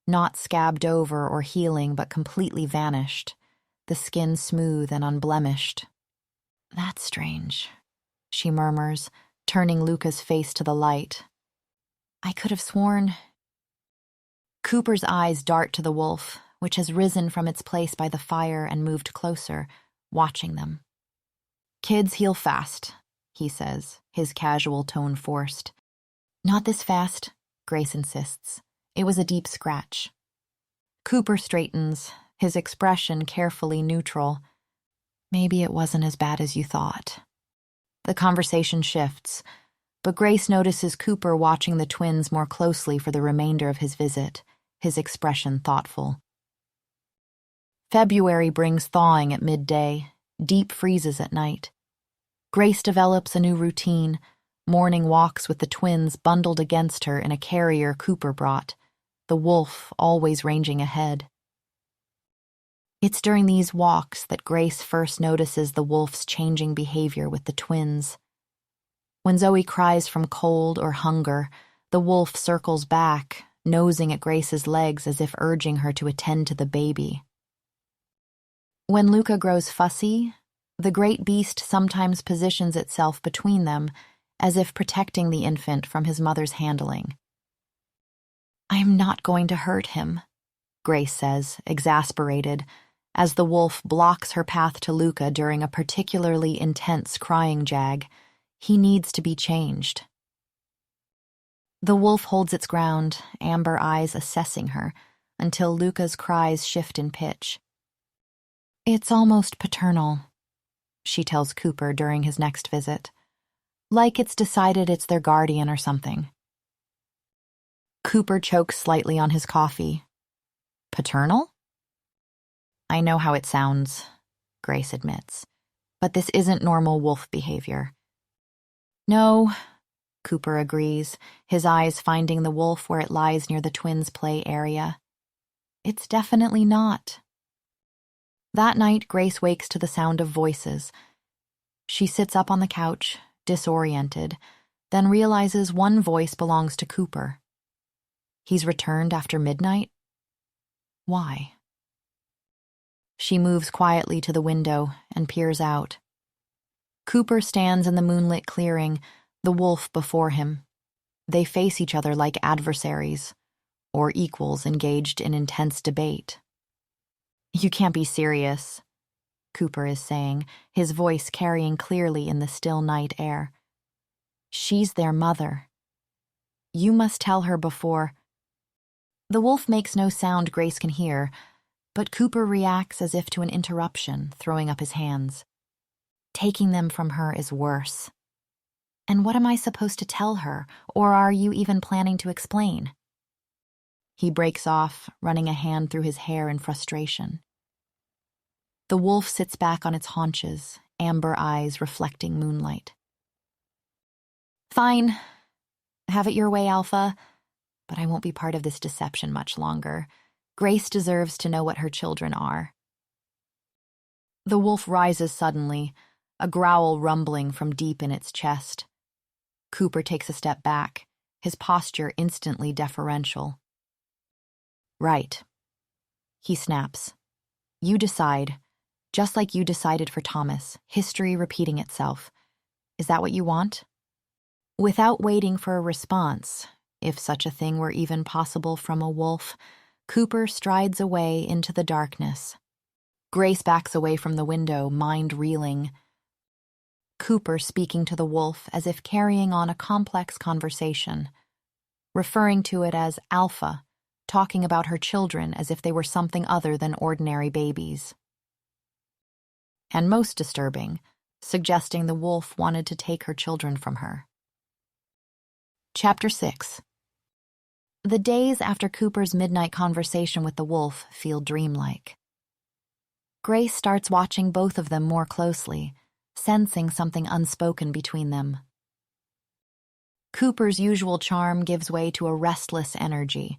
not scabbed over or healing, but completely vanished, the skin smooth and unblemished. "That's strange," she murmurs, turning Luca's face to the light. "I could have sworn—" Cooper's eyes dart to the wolf, which has risen from its place by the fire and moved closer, watching them. "Kids heal fast," he says, his casual tone forced. "Not this fast," Grace insists. "It was a deep scratch." Cooper straightens, his expression carefully neutral. "Maybe it wasn't as bad as you thought." The conversation shifts, but Grace notices Cooper watching the twins more closely for the remainder of his visit, his expression thoughtful. February brings thawing at midday, deep freezes at night. Grace develops a new routine, morning walks with the twins bundled against her in a carrier Cooper brought, the wolf always ranging ahead. It's during these walks that Grace first notices the wolf's changing behavior with the twins. When Zoe cries from cold or hunger, the wolf circles back, nosing at Grace's legs as if urging her to attend to the baby. When Luca grows fussy, the great beast sometimes positions itself between them, as if protecting the infant from his mother's handling. "I'm not going to hurt him," Grace says, exasperated, as the wolf blocks her path to Luca during a particularly intense crying jag. He needs to be changed. The wolf holds its ground, amber eyes assessing her, until Luca's cries shift in pitch. "It's almost paternal," she tells Cooper during his next visit. "Like it's decided it's their guardian or something." Cooper chokes slightly on his coffee. "Paternal?" "I know how it sounds," Grace admits, "but this isn't normal wolf behavior." "No," Cooper agrees, his eyes finding the wolf where it lies near the twins' play area. "It's definitely not." That night, Grace wakes to the sound of voices. She sits up on the couch, disoriented, then realizes one voice belongs to Cooper. He's returned after midnight? Why? She moves quietly to the window and peers out. Cooper stands in the moonlit clearing, the wolf before him. They face each other like adversaries, or equals engaged in intense debate. "You can't be serious," Cooper is saying, his voice carrying clearly in the still night air. "She's their mother. You must tell her before—" The wolf makes no sound Grace can hear, but Cooper reacts as if to an interruption, throwing up his hands. "Taking them from her is worse. And what am I supposed to tell her, or are you even planning to explain?" He breaks off, running a hand through his hair in frustration. The wolf sits back on its haunches, amber eyes reflecting moonlight. "Fine. Have it your way, Alpha. But I won't be part of this deception much longer. Grace deserves to know what her children are." The wolf rises suddenly, a growl rumbling from deep in its chest. Cooper takes a step back, his posture instantly deferential. "Right," he snaps. "You decide, just like you decided for Thomas, history repeating itself. Is that what you want?" Without waiting for a response, if such a thing were even possible from a wolf, Cooper strides away into the darkness. Grace backs away from the window, mind reeling. Cooper speaking to the wolf as if carrying on a complex conversation, referring to it as Alpha, talking about her children as if they were something other than ordinary babies. And most disturbing, suggesting the wolf wanted to take her children from her. Chapter 6. The days after Cooper's midnight conversation with the wolf feel dreamlike. Grace starts watching both of them more closely, sensing something unspoken between them. Cooper's usual charm gives way to a restless energy.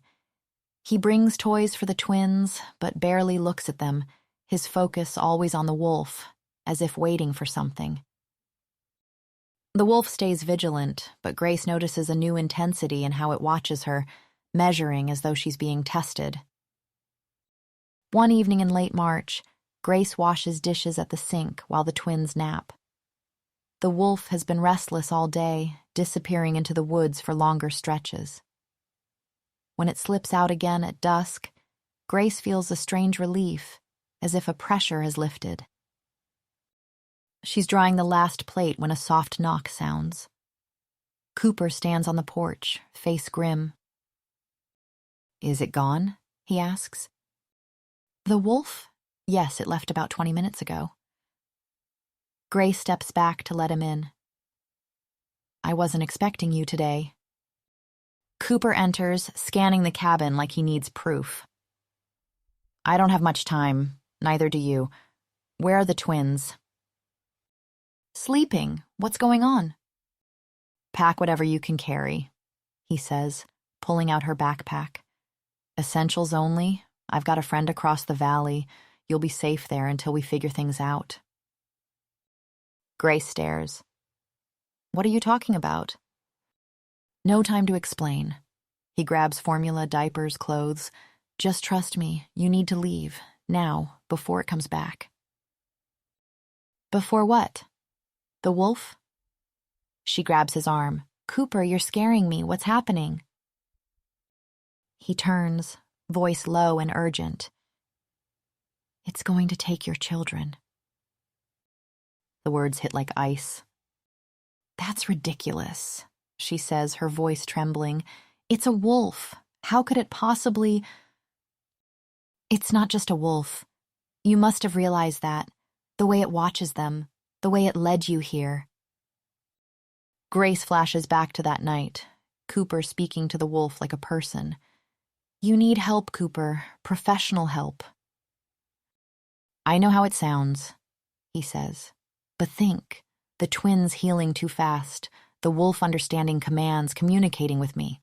He brings toys for the twins, but barely looks at them, his focus always on the wolf, as if waiting for something. The wolf stays vigilant, but Grace notices a new intensity in how it watches her, measuring as though she's being tested. One evening in late March, Grace washes dishes at the sink while the twins nap. The wolf has been restless all day, disappearing into the woods for longer stretches. When it slips out again at dusk, Grace feels a strange relief, as if a pressure has lifted. She's drying the last plate when a soft knock sounds. Cooper stands on the porch, face grim. "Is it gone?" he asks. "The wolf? Yes, it left about 20 minutes ago." Grace steps back to let him in. "I wasn't expecting you today." Cooper enters, scanning the cabin like he needs proof. "I don't have much time, neither do you. Where are the twins?" "Sleeping. What's going on?" "Pack whatever you can carry," he says, pulling out her backpack. "Essentials only. I've got a friend across the valley. You'll be safe there until we figure things out." Grace stares. "What are you talking about?" "No time to explain." He grabs formula, diapers, clothes. "Just trust me. You need to leave. Now, before it comes back." "Before what? The wolf?" She grabs his arm. "Cooper, you're scaring me. What's happening?" He turns, voice low and urgent. "It's going to take your children." The words hit like ice. "That's ridiculous," she says, her voice trembling. "It's a wolf. How could it possibly—" "It's not just a wolf. You must have realized that. The way it watches them, the way it led you here." Grace flashes back to that night, Cooper speaking to the wolf like a person. "You need help, Cooper, professional help." "I know how it sounds," he says. "But think, the twins healing too fast, the wolf understanding commands, communicating with me."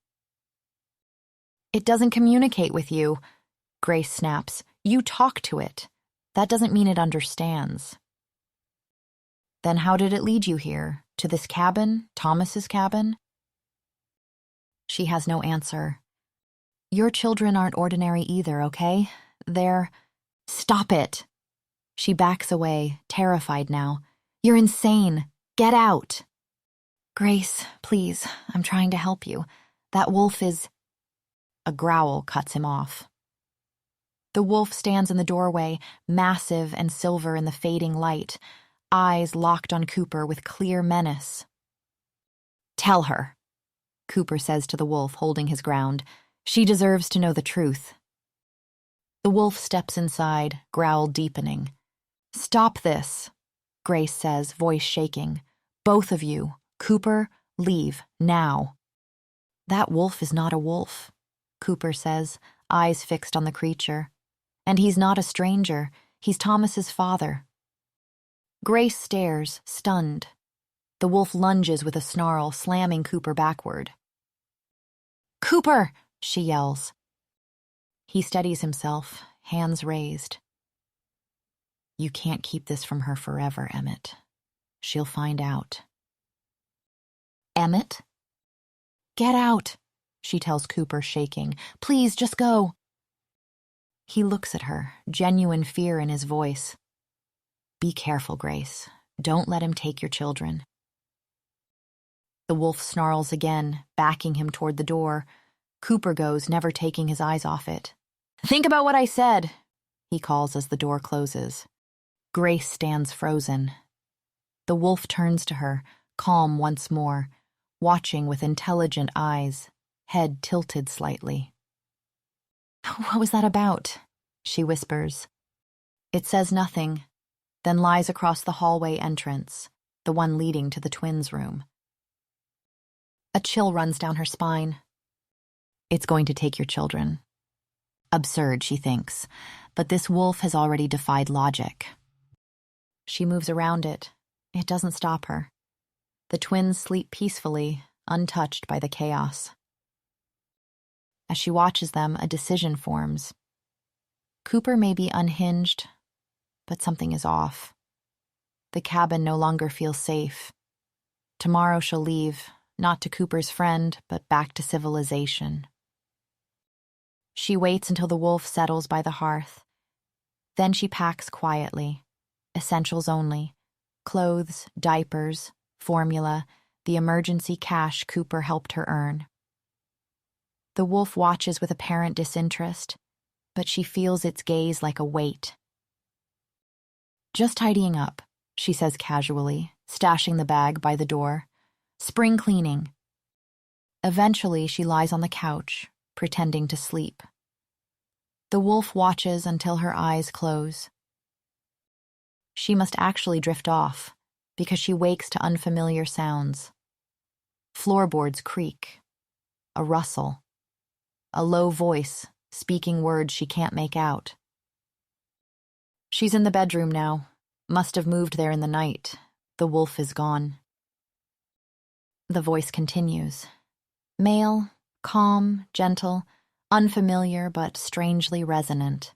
"It doesn't communicate with you," Grace snaps. "You talk to it. That doesn't mean it understands." "Then how did it lead you here? To this cabin, Thomas's cabin?" She has no answer. "Your children aren't ordinary either, okay? They're—" "Stop it!" She backs away, terrified now. "You're insane. Get out." "Grace, please, I'm trying to help you. That wolf is—" A growl cuts him off. The wolf stands in the doorway, massive and silver in the fading light, eyes locked on Cooper with clear menace. "Tell her," Cooper says to the wolf, holding his ground. "She deserves to know the truth." The wolf steps inside, growl deepening. "Stop this," Grace says, voice shaking. "Both of you. Cooper, leave, now." "That wolf is not a wolf," Cooper says, eyes fixed on the creature. "And he's not a stranger. He's Thomas's father." Grace stares, stunned. The wolf lunges with a snarl, slamming Cooper backward. "Cooper!" she yells. He steadies himself, hands raised. "You can't keep this from her forever, Emmett. She'll find out." "Emmett?" "Get out," she tells Cooper, shaking. "Please, just go." He looks at her, genuine fear in his voice. "Be careful, Grace. Don't let him take your children." The wolf snarls again, backing him toward the door. Cooper goes, never taking his eyes off it. "Think about what I said," he calls as the door closes. Grace stands frozen. The wolf turns to her, calm once more, watching with intelligent eyes, head tilted slightly. "What was that about?" she whispers. It says nothing, then lies across the hallway entrance, the one leading to the twins' room. A chill runs down her spine. It's going to take your children. Absurd, she thinks, but this wolf has already defied logic. She moves around it. It doesn't stop her. The twins sleep peacefully, untouched by the chaos. As she watches them, a decision forms. Cooper may be unhinged, but something is off. The cabin no longer feels safe. Tomorrow she'll leave, not to Cooper's friend, but back to civilization. She waits until the wolf settles by the hearth. Then she packs quietly, essentials only, clothes, diapers, formula, the emergency cash Cooper helped her earn. The wolf watches with apparent disinterest, but she feels its gaze like a weight. "Just tidying up," she says casually, stashing the bag by the door. "Spring cleaning." Eventually, she lies on the couch, pretending to sleep. The wolf watches until her eyes close. She must actually drift off, because she wakes to unfamiliar sounds. Floorboards creak. A rustle. A low voice, speaking words she can't make out. She's in the bedroom now. Must have moved there in the night. The wolf is gone. The voice continues. Male, calm, gentle, unfamiliar but strangely resonant.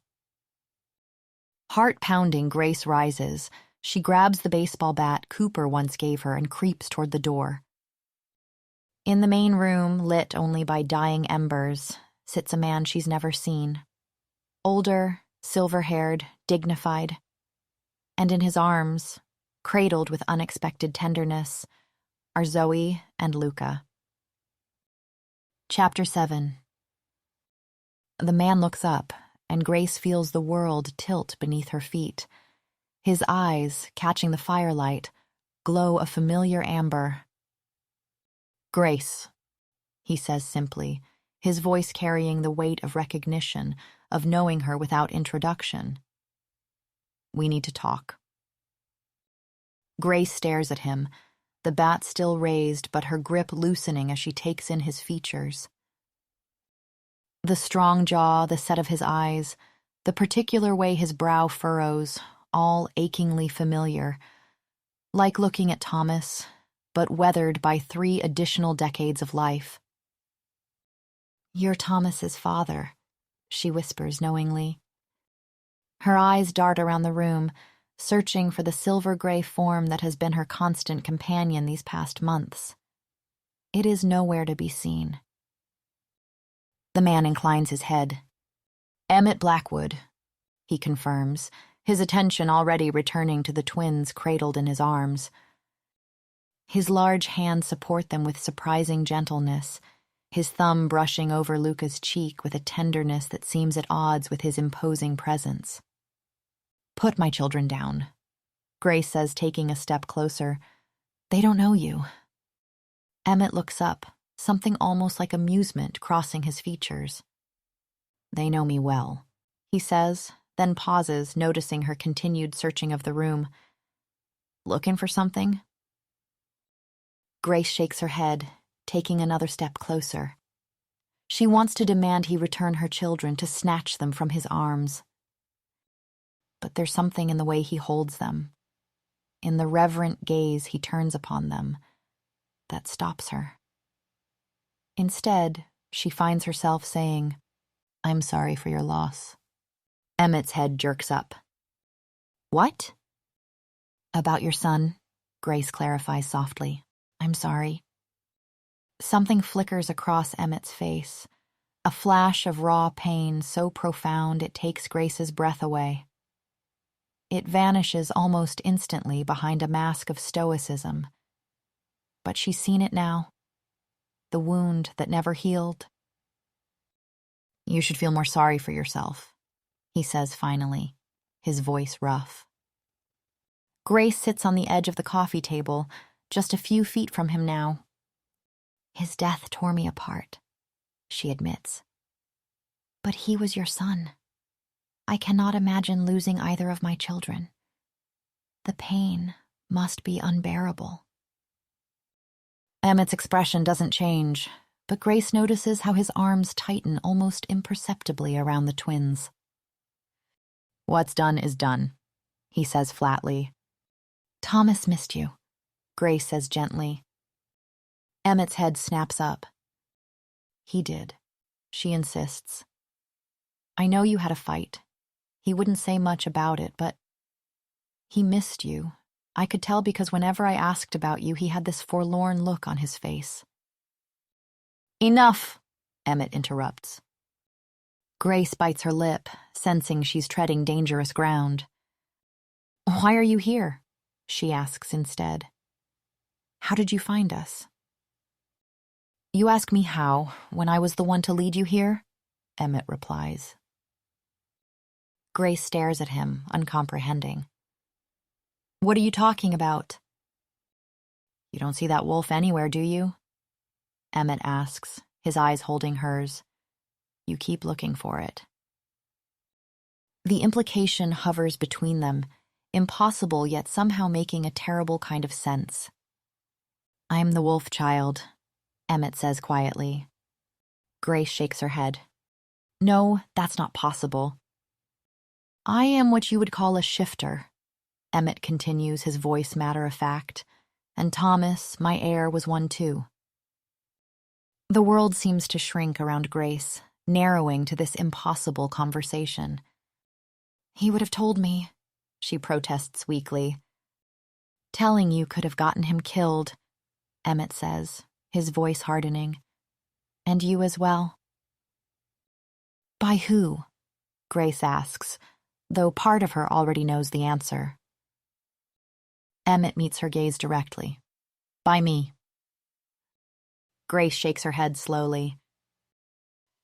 Heart-pounding, Grace rises. She grabs the baseball bat Cooper once gave her and creeps toward the door. In the main room, lit only by dying embers, sits a man she's never seen. Older, silver-haired, dignified. And in his arms, cradled with unexpected tenderness, are Zoe and Luca. Chapter 7. The man looks up, and Grace feels the world tilt beneath her feet. His eyes, catching the firelight, glow a familiar amber. "Grace," he says simply, his voice carrying the weight of recognition, of knowing her without introduction. "We need to talk." Grace stares at him, the bat still raised but her grip loosening as she takes in his features. The strong jaw, the set of his eyes, the particular way his brow furrows, all achingly familiar. Like looking at Thomas, but weathered by 3 additional decades of life. "You're Thomas's father," she whispers knowingly. Her eyes dart around the room, searching for the silver-gray form that has been her constant companion these past months. It is nowhere to be seen. The man inclines his head. "Emmett Blackwood," he confirms, his attention already returning to the twins cradled in his arms. His large hands support them with surprising gentleness, his thumb brushing over Luca's cheek with a tenderness that seems at odds with his imposing presence. "Put my children down," Grace says, taking a step closer. "They don't know you." Emmett looks up, something almost like amusement crossing his features. "They know me well," he says, then pauses, noticing her continued searching of the room. "Looking for something?" Grace shakes her head, taking another step closer. She wants to demand he return her children, to snatch them from his arms. But there's something in the way he holds them, in the reverent gaze he turns upon them, that stops her. Instead, she finds herself saying, "I'm sorry for your loss." Emmett's head jerks up. "What?" "About your son," Grace clarifies softly. "I'm sorry." Something flickers across Emmett's face, a flash of raw pain so profound it takes Grace's breath away. It vanishes almost instantly behind a mask of stoicism. But she's seen it now, the wound that never healed. "You should feel more sorry for yourself," he says finally, his voice rough. Grace sits on the edge of the coffee table, just a few feet from him now. "His death tore me apart," she admits. "But he was your son. I cannot imagine losing either of my children. The pain must be unbearable." Emmett's expression doesn't change, but Grace notices how his arms tighten almost imperceptibly around the twins. "What's done is done," he says flatly. "Thomas missed you," Grace says gently. Emmett's head snaps up. "He did," she insists. "I know you had a fight. He wouldn't say much about it, but he missed you. I could tell because whenever I asked about you, he had this forlorn look on his face." "Enough," Emmett interrupts. Grace bites her lip, sensing she's treading dangerous ground. "Why are you here?" she asks instead. "How did you find us?" "You ask me how, when I was the one to lead you here?" Emmett replies. Grace stares at him, uncomprehending. "What are you talking about?" "You don't see that wolf anywhere, do you?" Emmett asks, his eyes holding hers. "You keep looking for it." The implication hovers between them, impossible yet somehow making a terrible kind of sense. "I'm the wolf child," Emmett says quietly. Grace shakes her head. "No, that's not possible." "I am what you would call a shifter," Emmett continues, his voice matter-of-fact, "and Thomas, my heir, was one too." The world seems to shrink around Grace, narrowing to this impossible conversation. "He would have told me," she protests weakly. "Telling you could have gotten him killed," Emmett says, his voice hardening. "And you as well." "By who?" Grace asks, though part of her already knows the answer. Emmett meets her gaze directly. "By me." Grace shakes her head slowly.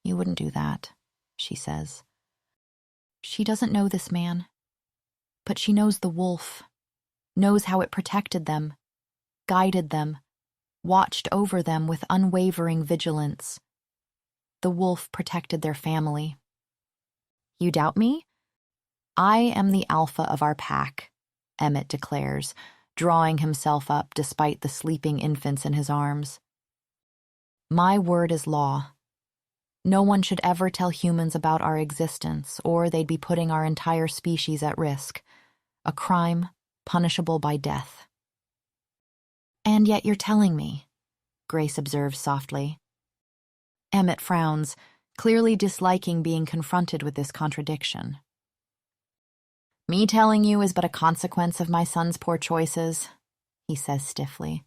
"You wouldn't do that." she says. She doesn't know this man, but she knows the wolf, knows how it protected them, guided them, watched over them with unwavering vigilance. The wolf protected their family. You doubt me? I am the alpha of our pack, Emmett declares, drawing himself up despite the sleeping infants in his arms. My word is law. No one should ever tell humans about our existence, or they'd be putting our entire species at risk. A crime punishable by death. And yet you're telling me, Grace observes softly. Emmett frowns, clearly disliking being confronted with this contradiction. Me telling you is but a consequence of my son's poor choices, he says stiffly.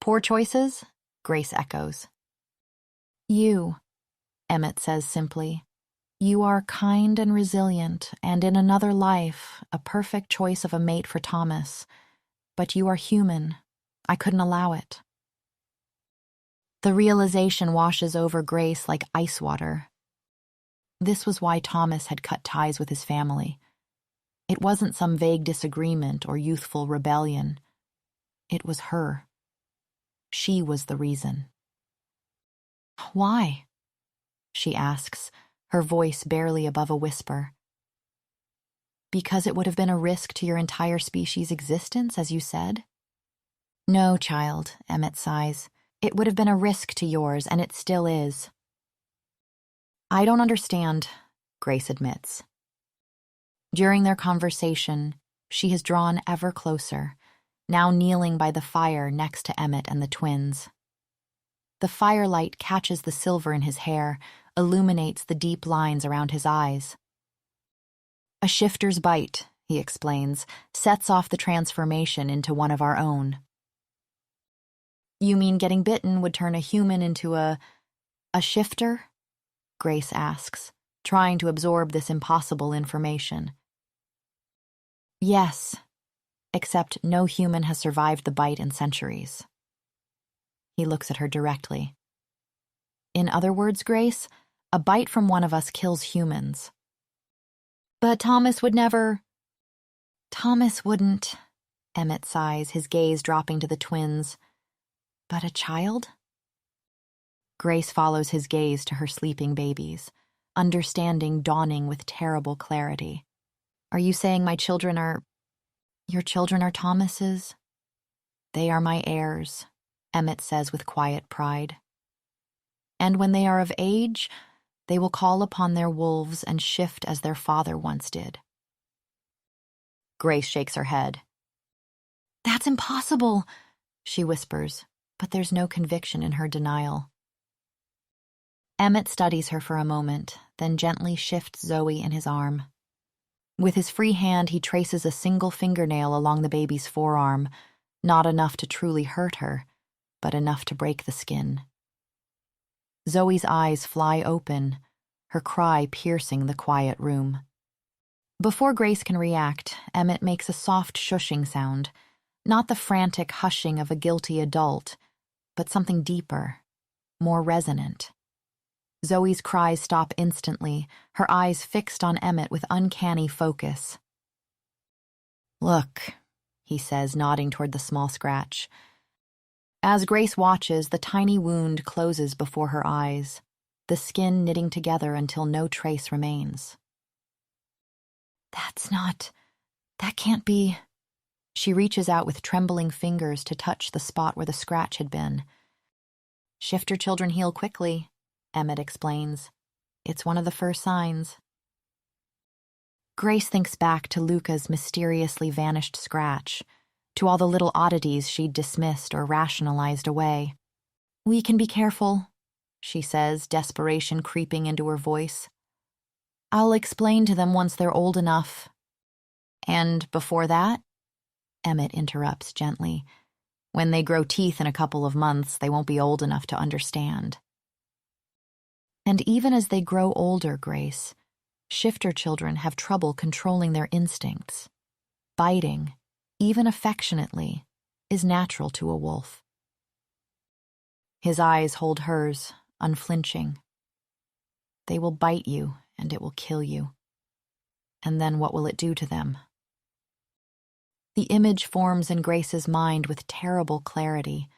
Poor choices? Grace echoes. You, Emmett says simply. You are kind and resilient, and in another life, a perfect choice of a mate for Thomas. But you are human. I couldn't allow it. The realization washes over Grace like ice water. This was why Thomas had cut ties with his family. It wasn't some vague disagreement or youthful rebellion. It was her. She was the reason. Why? She asks, her voice barely above a whisper. Because it would have been a risk to your entire species' existence, as you said? No, child, Emmett sighs. It would have been a risk to yours, and it still is. I don't understand, Grace admits. During their conversation, she has drawn ever closer, now kneeling by the fire next to Emmett and the twins. The firelight catches the silver in his hair, illuminates the deep lines around his eyes. A shifter's bite, he explains, sets off the transformation into one of our own. You mean getting bitten would turn a human into a shifter? Grace asks, trying to absorb this impossible information. Yes, except no human has survived the bite in centuries. He looks at her directly. In other words, Grace, a bite from one of us kills humans. But Thomas would never... Thomas wouldn't, Emmett sighs, his gaze dropping to the twins. But a child? Grace follows his gaze to her sleeping babies, understanding dawning with terrible clarity. Are you saying my children are... Your children are Thomas's? They are my heirs, Emmett says with quiet pride. And when they are of age, they will call upon their wolves and shift as their father once did. Grace shakes her head. That's impossible, she whispers, but there's no conviction in her denial. Emmett studies her for a moment, then gently shifts Zoe in his arm. With his free hand, he traces a single fingernail along the baby's forearm, not enough to truly hurt her, but enough to break the skin. Zoe's eyes fly open, her cry piercing the quiet room. Before Grace can react, Emmett makes a soft shushing sound, not the frantic hushing of a guilty adult, but something deeper, more resonant. Zoe's cries stop instantly, her eyes fixed on Emmett with uncanny focus. Look, he says, nodding toward the small scratch. As Grace watches, the tiny wound closes before her eyes, the skin knitting together until no trace remains. That can't be... She reaches out with trembling fingers to touch the spot where the scratch had been. Shifter children heal quickly, Emmett explains. It's one of the first signs. Grace thinks back to Luca's mysteriously vanished scratch, to all the little oddities she'd dismissed or rationalized away. We can be careful, she says, desperation creeping into her voice. I'll explain to them once they're old enough. And before that? Emmett interrupts gently. When they grow teeth in a couple of months, they won't be old enough to understand. And even as they grow older, Grace, shifter children have trouble controlling their instincts. Biting, even affectionately, is natural to a wolf. His eyes hold hers, unflinching. They will bite you, and it will kill you. And then what will it do to them? The image forms in Grace's mind with terrible clarity.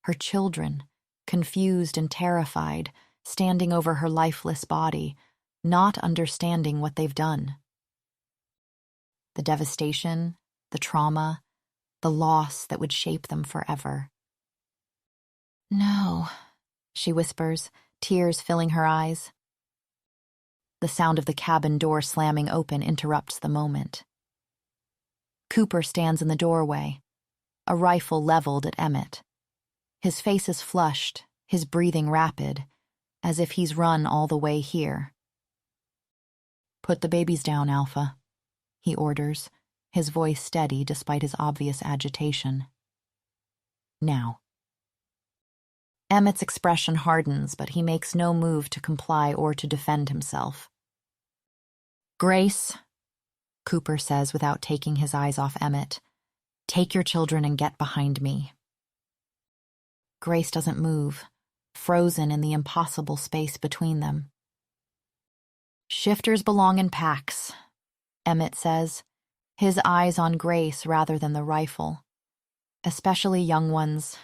Her children, confused and terrified, standing over her lifeless body, not understanding what they've done. The devastation, the trauma, the loss that would shape them forever. "No," she whispers, tears filling her eyes. The sound of the cabin door slamming open interrupts the moment. Cooper stands in the doorway, a rifle leveled at Emmett. His face is flushed, his breathing rapid, as if he's run all the way here. "Put the babies down, Alpha," he orders, his voice steady despite his obvious agitation. "Now." Emmett's expression hardens, but he makes no move to comply or to defend himself. "Grace," Cooper says without taking his eyes off Emmett, "take your children and get behind me." Grace doesn't move, frozen in the impossible space between them. "Shifters belong in packs," Emmett says, his eyes on Grace rather than the rifle. "Especially young ones.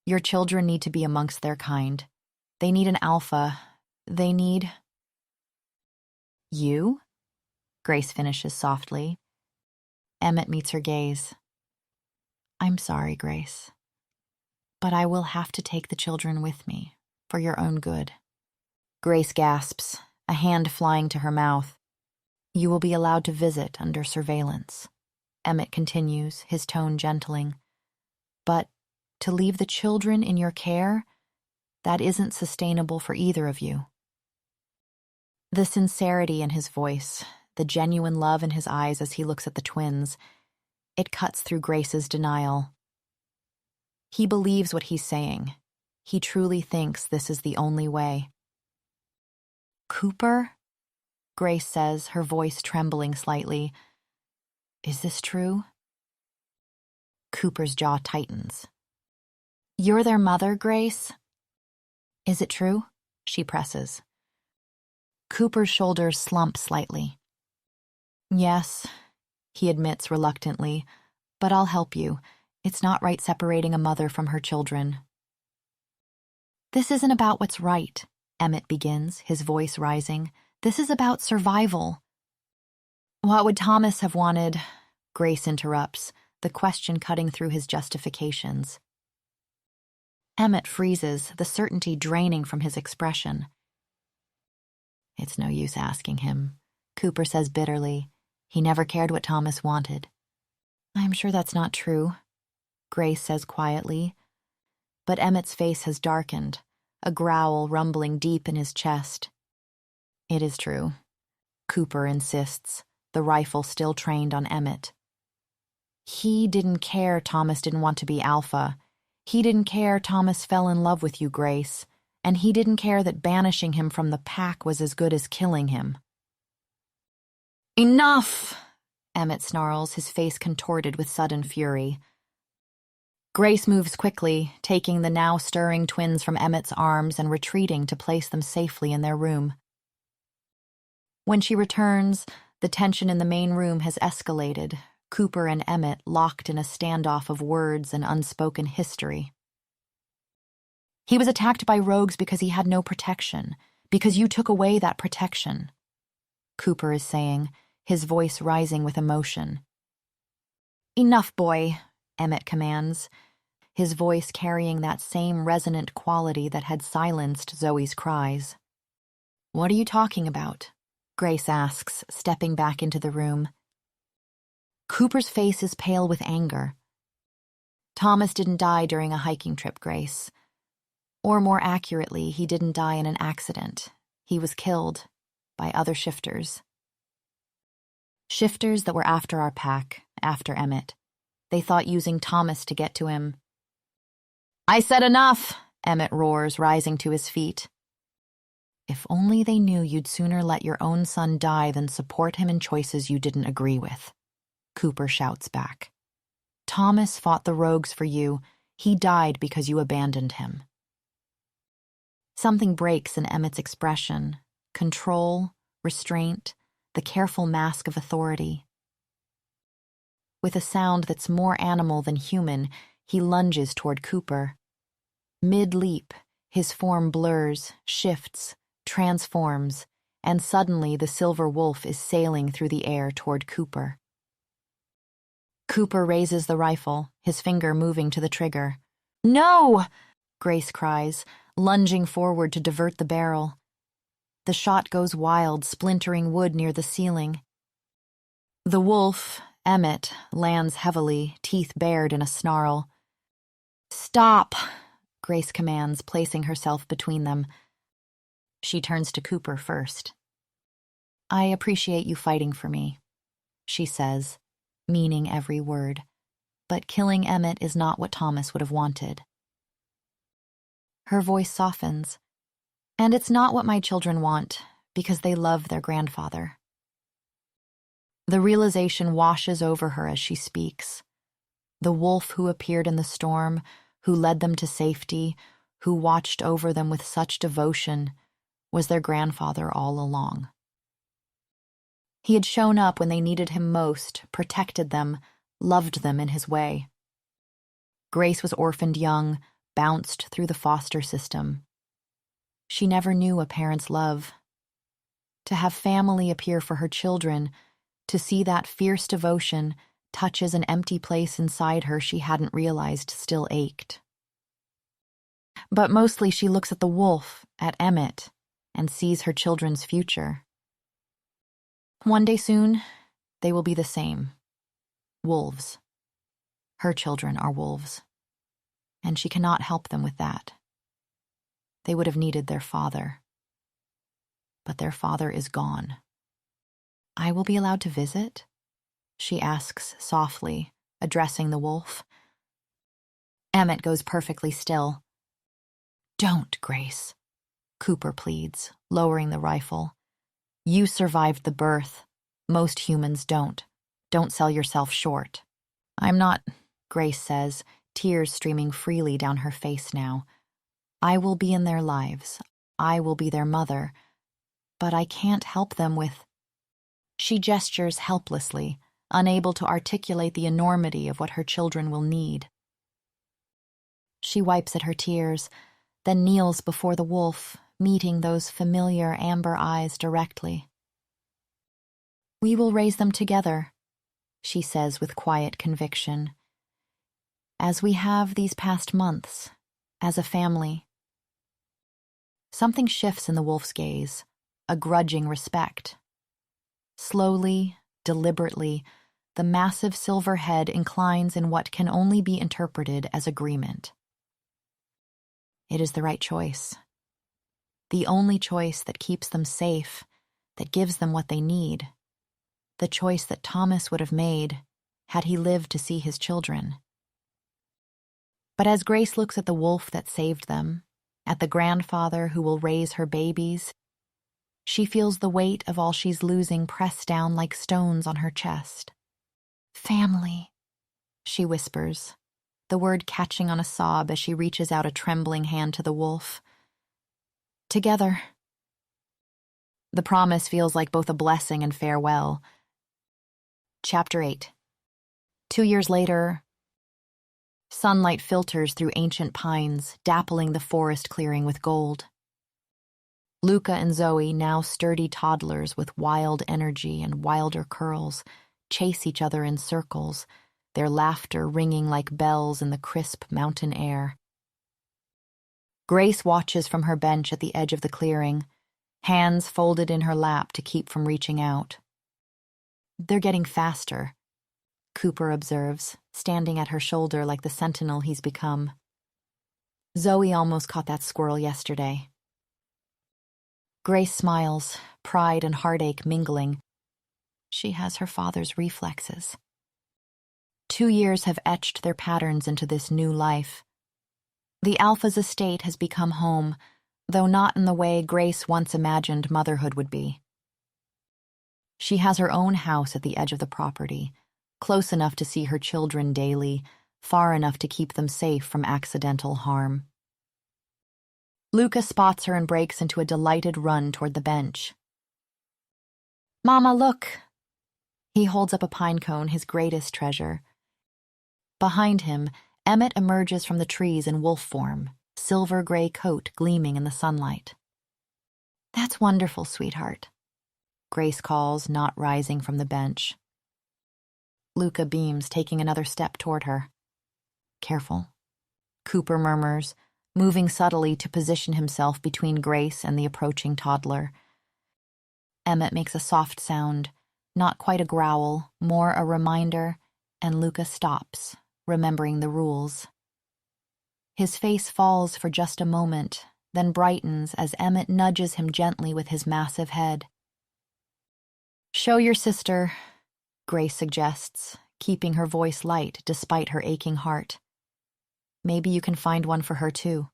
Your children need to be amongst their kind. They need an alpha. They need—" "You?" Grace finishes softly. Emmett meets her gaze. "I'm sorry, Grace. But I will have to take the children with me, for your own good." Grace gasps, a hand flying to her mouth. "You will be allowed to visit under surveillance," Emmett continues, his tone gentling. "But to leave the children in your care, that isn't sustainable for either of you." The sincerity in his voice, the genuine love in his eyes as he looks at the twins, it cuts through Grace's denial. He believes what he's saying. He truly thinks this is the only way. "Cooper?" Grace says, her voice trembling slightly. "Is this true?" Cooper's jaw tightens. "You're their mother, Grace?" "Is it true?" she presses. Cooper's shoulders slump slightly. "Yes," he admits reluctantly, "but I'll help you. It's not right separating a mother from her children." "This isn't about what's right," Emmett begins, his voice rising. "This is about survival." "What would Thomas have wanted?" Grace interrupts, the question cutting through his justifications. Emmett freezes, the certainty draining from his expression. "It's no use asking him," Cooper says bitterly. "He never cared what Thomas wanted." "I'm sure that's not true," Grace says quietly. But Emmett's face has darkened, a growl rumbling deep in his chest. "It is true," Cooper insists, the rifle still trained on Emmett. "He didn't care Thomas didn't want to be alpha. He didn't care Thomas fell in love with you, Grace. And he didn't care that banishing him from the pack was as good as killing him." "Enough!" Emmett snarls, his face contorted with sudden fury. Grace moves quickly, taking the now stirring twins from Emmett's arms and retreating to place them safely in their room. When she returns, the tension in the main room has escalated, Cooper and Emmett locked in a standoff of words and unspoken history. "He was attacked by rogues because he had no protection, because you took away that protection," Cooper is saying, his voice rising with emotion. "Enough, boy," Emmett commands, his voice carrying that same resonant quality that had silenced Zoe's cries. "What are you talking about?" Grace asks, stepping back into the room. Cooper's face is pale with anger. "Thomas didn't die during a hiking trip, Grace. Or more accurately, he didn't die in an accident. He was killed by other shifters. Shifters that were after our pack, after Emmett. They thought using Thomas to get to him." "I said enough!" Emmett roars, rising to his feet. "If only they knew you'd sooner let your own son die than support him in choices you didn't agree with," Cooper shouts back. "Thomas fought the rogues for you. He died because you abandoned him." Something breaks in Emmett's expression, control, restraint, the careful mask of authority. With a sound that's more animal than human, he lunges toward Cooper. Mid-leap, his form blurs, shifts, transforms, and suddenly the silver wolf is sailing through the air toward Cooper. Cooper raises the rifle, his finger moving to the trigger. "No!" Grace cries, lunging forward to divert the barrel. The shot goes wild, splintering wood near the ceiling. The wolf, Emmett, lands heavily, teeth bared in a snarl. "Stop!" Grace commands, placing herself between them. She turns to Cooper first. "I appreciate you fighting for me," she says, meaning every word. But killing Emmett is not what Thomas would have wanted. Her voice softens. "And it's not what my children want, because they love their grandfather." The realization washes over her as she speaks. The wolf who appeared in the storm, who led them to safety, who watched over them with such devotion, was their grandfather all along. He had shown up when they needed him most, protected them, loved them in his way. Grace was orphaned young, bounced through the foster system. She never knew a parent's love. To have family appear for her children, to see that fierce devotion touches an empty place inside her she hadn't realized still ached. But mostly she looks at the wolf, at Emmett, and sees her children's future. One day soon, they will be the same. Wolves. Her children are wolves. And she cannot help them with that. They would have needed their father. But their father is gone. "I will be allowed to visit?" she asks softly, addressing the wolf. Emmett goes perfectly still. "Don't, Grace," Cooper pleads, lowering the rifle. "You survived the birth. Most humans don't. Don't sell yourself short." "I'm not," Grace says, tears streaming freely down her face now. "I will be in their lives. I will be their mother. But I can't help them with—" She gestures helplessly, unable to articulate the enormity of what her children will need. She wipes at her tears, then kneels before the wolf, meeting those familiar amber eyes directly. "We will raise them together," she says with quiet conviction. "As we have these past months, as a family." Something shifts in the wolf's gaze, a grudging respect. Slowly, deliberately, the massive silver head inclines in what can only be interpreted as agreement. It is the right choice. The only choice that keeps them safe, that gives them what they need. The choice that Thomas would have made had he lived to see his children. But as Grace looks at the wolf that saved them, at the grandfather who will raise her babies, she feels the weight of all she's losing press down like stones on her chest. "Family," she whispers, the word catching on a sob as she reaches out a trembling hand to the wolf. "Together." The promise feels like both a blessing and farewell. Chapter 8. 2 years later, sunlight filters through ancient pines, dappling the forest clearing with gold. Luca and Zoe, now sturdy toddlers with wild energy and wilder curls, chase each other in circles, their laughter ringing like bells in the crisp mountain air. Grace watches from her bench at the edge of the clearing, hands folded in her lap to keep from reaching out. "They're getting faster," Cooper observes, standing at her shoulder like the sentinel he's become. "Zoe almost caught that squirrel yesterday." Grace smiles, pride and heartache mingling. She has her father's reflexes. 2 years have etched their patterns into this new life. The Alpha's estate has become home, though not in the way Grace once imagined motherhood would be. She has her own house at the edge of the property, close enough to see her children daily, far enough to keep them safe from accidental harm. Luca spots her and breaks into a delighted run toward the bench. "Mama, look!" He holds up a pine cone, his greatest treasure. Behind him, Emmett emerges from the trees in wolf form, silver-gray coat gleaming in the sunlight. "That's wonderful, sweetheart," Grace calls, not rising from the bench. Luca beams, taking another step toward her. "Careful," Cooper murmurs, moving subtly to position himself between Grace and the approaching toddler. Emmett makes a soft sound, not quite a growl, more a reminder, and Luca stops, remembering the rules. His face falls for just a moment, then brightens as Emmett nudges him gently with his massive head. "Show your sister," Grace suggests, keeping her voice light despite her aching heart. "Maybe you can find one for her, too."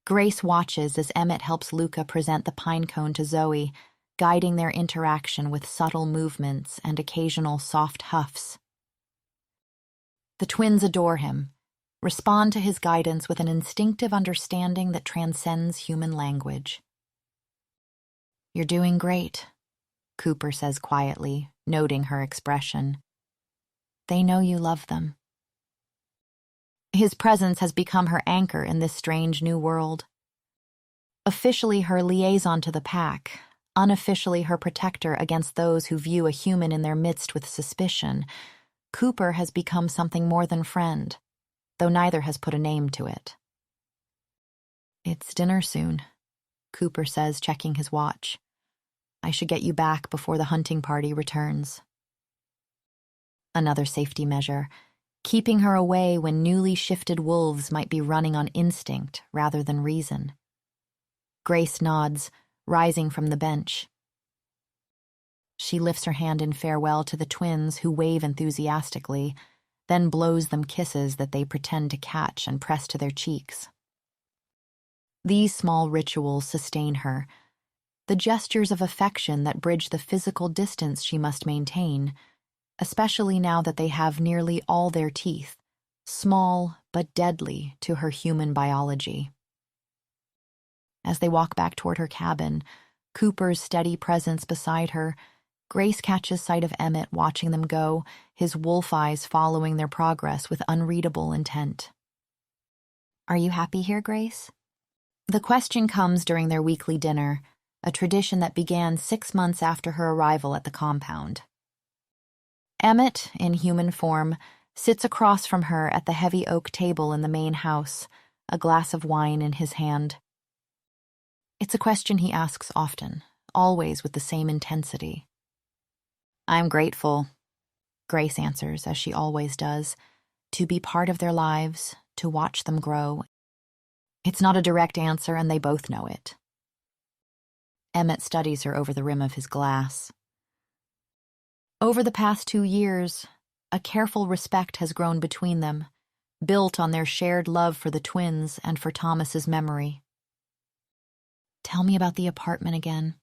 Grace watches as Emmett helps Luca present the pine cone to Zoe, guiding their interaction with subtle movements and occasional soft huffs. The twins adore him, respond to his guidance with an instinctive understanding that transcends human language. "You're doing great," Cooper says quietly, noting her expression. "They know you love them." His presence has become her anchor in this strange new world. Officially her liaison to the pack, unofficially her protector against those who view a human in their midst with suspicion, Cooper has become something more than friend, though neither has put a name to it. "It's dinner soon," Cooper says, checking his watch. "I should get you back before the hunting party returns." Another safety measure, keeping her away when newly shifted wolves might be running on instinct rather than reason. Grace nods, rising from the bench. She lifts her hand in farewell to the twins, who wave enthusiastically, then blows them kisses that they pretend to catch and press to their cheeks. These small rituals sustain her, the gestures of affection that bridge the physical distance she must maintain, especially now that they have nearly all their teeth, small but deadly to her human biology. As they walk back toward her cabin, Cooper's steady presence beside her, Grace catches sight of Emmett watching them go, his wolf eyes following their progress with unreadable intent. "Are you happy here, Grace?" The question comes during their weekly dinner, a tradition that began 6 months after her arrival at the compound. Emmett, in human form, sits across from her at the heavy oak table in the main house, a glass of wine in his hand. It's a question he asks often, always with the same intensity. "I'm grateful," Grace answers, as she always does, "to be part of their lives, to watch them grow." It's not a direct answer, and they both know it. Emmett studies her over the rim of his glass. Over the past 2 years, a careful respect has grown between them, built on their shared love for the twins and for Thomas's memory. "Tell me about the apartment again,"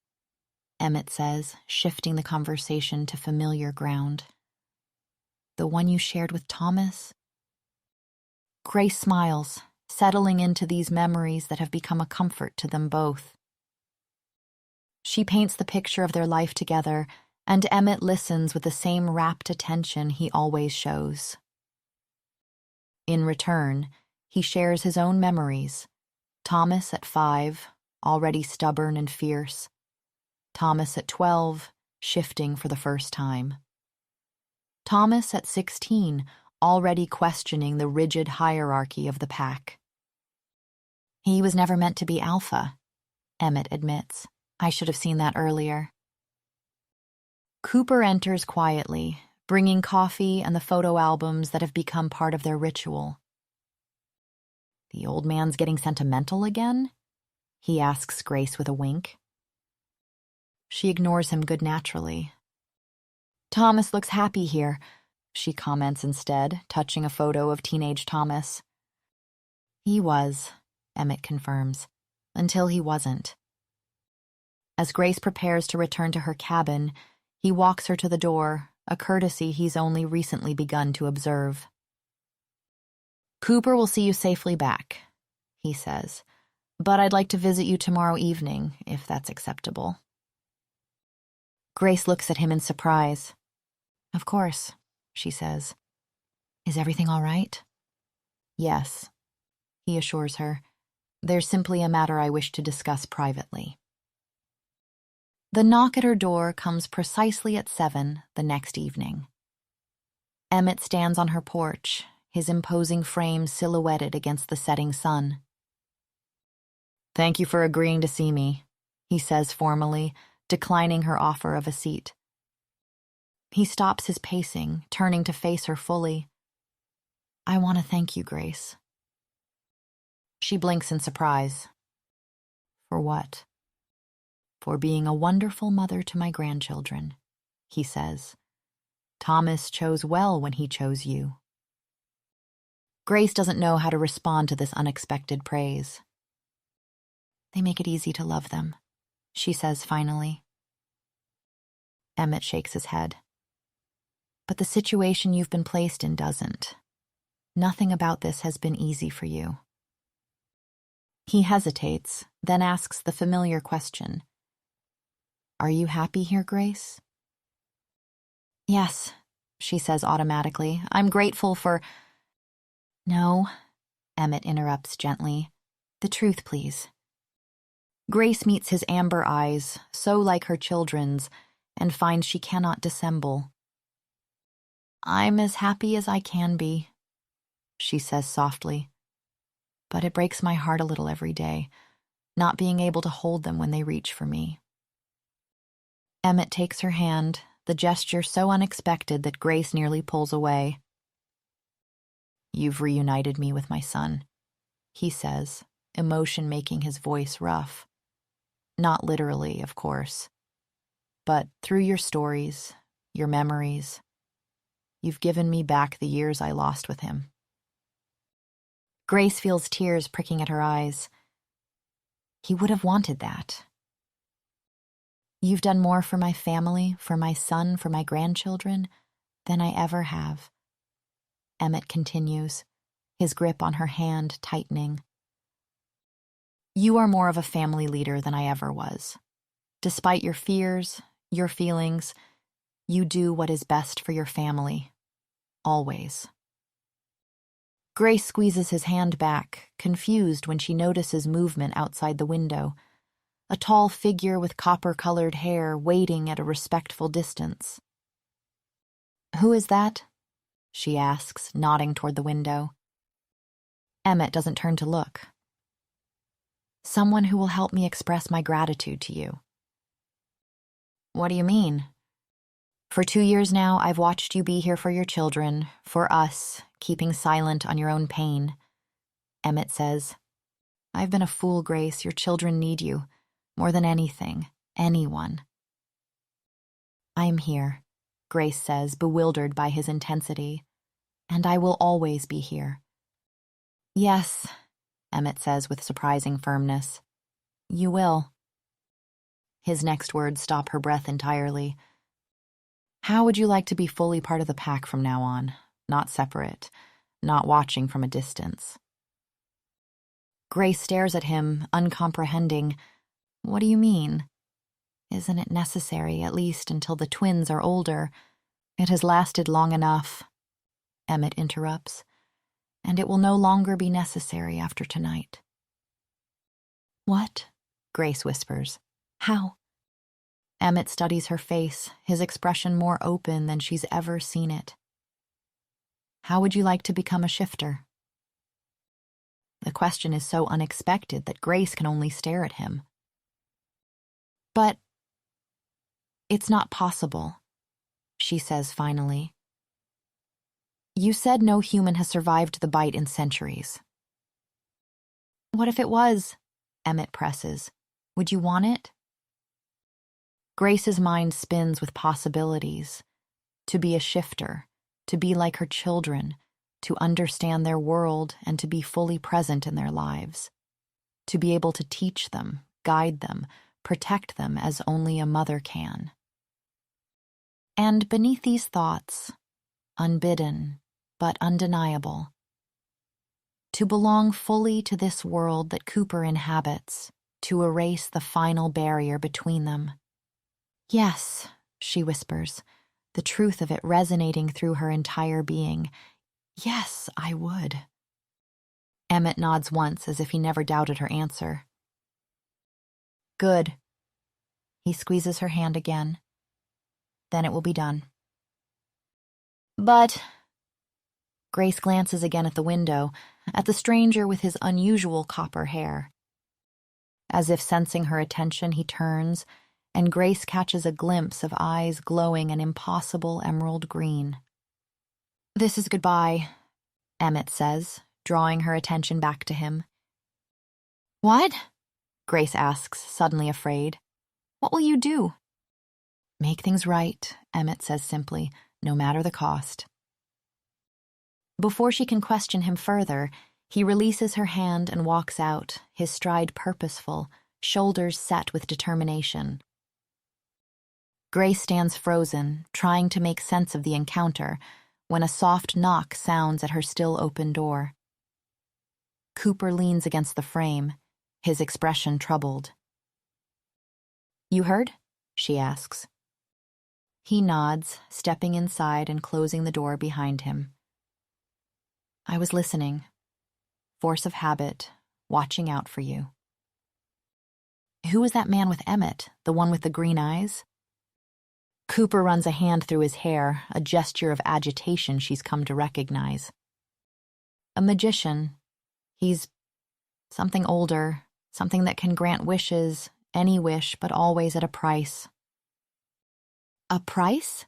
Emmett says, shifting the conversation to familiar ground. "The one you shared with Thomas?" Grace smiles, settling into these memories that have become a comfort to them both. She paints the picture of their life together, and Emmett listens with the same rapt attention he always shows. In return, he shares his own memories. Thomas at 5, already stubborn and fierce. Thomas at 12, shifting for the first time. Thomas at 16, already questioning the rigid hierarchy of the pack. "He was never meant to be alpha," Emmett admits. "I should have seen that earlier." Cooper enters quietly, bringing coffee and the photo albums that have become part of their ritual. "The old man's getting sentimental again?" he asks Grace with a wink. She ignores him good-naturally. "Thomas looks happy here," she comments instead, touching a photo of teenage Thomas. "He was," Emmett confirms, "until he wasn't." As Grace prepares to return to her cabin, he walks her to the door, a courtesy he's only recently begun to observe. "Cooper will see you safely back," he says, But I'd like to visit you tomorrow evening, if that's acceptable. Grace looks at him in surprise. Of course, she says. Is everything all right? Yes, he assures her. There's simply a matter I wish to discuss privately. The knock at her door comes precisely at 7 the next evening. Emmett stands on her porch, his imposing frame silhouetted against the setting sun. Thank you for agreeing to see me, he says formally, declining her offer of a seat. He stops his pacing, turning to face her fully. I want to thank you, Grace. She blinks in surprise. For what? For being a wonderful mother to my grandchildren, he says. Thomas chose well when he chose you. Grace doesn't know how to respond to this unexpected praise. They make it easy to love them, she says finally. Emmett shakes his head. But the situation you've been placed in doesn't. Nothing about this has been easy for you. He hesitates, then asks the familiar question. Are you happy here, Grace? Yes, she says automatically. I'm grateful for... No, Emmett interrupts gently. The truth, please. Grace meets his amber eyes, so like her children's, and finds she cannot dissemble. I'm as happy as I can be, she says softly. But it breaks my heart a little every day, not being able to hold them when they reach for me. Emmett takes her hand, the gesture so unexpected that Grace nearly pulls away. You've reunited me with my son, he says, emotion making his voice rough. Not literally, of course, but through your stories, your memories, you've given me back the years I lost with him. Grace feels tears pricking at her eyes. He would have wanted that. You've done more for my family, for my son, for my grandchildren, than I ever have. Emmett continues, his grip on her hand tightening. You are more of a family leader than I ever was. Despite your fears, your feelings, you do what is best for your family. Always. Grace squeezes his hand back, confused when she notices movement outside the window. A tall figure with copper-colored hair waiting at a respectful distance. Who is that? She asks, nodding toward the window. Emmett doesn't turn to look. Someone who will help me express my gratitude to you. What do you mean? For 2 years now, I've watched you be here for your children, for us, keeping silent on your own pain. Emmett says, I've been a fool, Grace. Your children need you. More than anything, anyone. I'm here, Grace says, bewildered by his intensity. And I will always be here. Yes, Emmett says with surprising firmness. You will. His next words stop her breath entirely. How would you like to be fully part of the pack from now on? Not separate, not watching from a distance. Grace stares at him, uncomprehending. What do you mean? Isn't it necessary, at least until the twins are older? It has lasted long enough, Emmett interrupts, and it will no longer be necessary after tonight. What? Grace whispers. How? Emmett studies her face, his expression more open than she's ever seen it. How would you like to become a shifter? The question is so unexpected that Grace can only stare at him. But it's not possible, she says finally. You said no human has survived the bite in centuries. What if it was? Emmett presses. Would you want it? Grace's mind spins with possibilities. To be a shifter, to be like her children, to understand their world and to be fully present in their lives. To be able to teach them, guide them, protect them as only a mother can. And beneath these thoughts, unbidden but undeniable, to belong fully to this world that Cooper inhabits, to erase the final barrier between them. Yes, she whispers, the truth of it resonating through her entire being. Yes, I would. Emmett nods once as if he never doubted her answer. Good. He squeezes her hand again. Then it will be done. But... Grace glances again at the window, at the stranger with his unusual copper hair. As if sensing her attention, he turns, and Grace catches a glimpse of eyes glowing an impossible emerald green. This is goodbye, Emmett says, drawing her attention back to him. What? Grace asks, suddenly afraid. What will you do? Make things right, Emmett says simply, no matter the cost. Before she can question him further, he releases her hand and walks out, his stride purposeful, shoulders set with determination. Grace stands frozen, trying to make sense of the encounter, when a soft knock sounds at her still open door. Cooper leans against the frame, his expression troubled. You heard? She asks. He nods, stepping inside and closing the door behind him. I was listening. Force of habit, watching out for you. Who was that man with Emmett, the one with the green eyes? Cooper runs a hand through his hair, a gesture of agitation she's come to recognize. A magician. He's something older, something that can grant wishes, any wish, but always at a price. A price?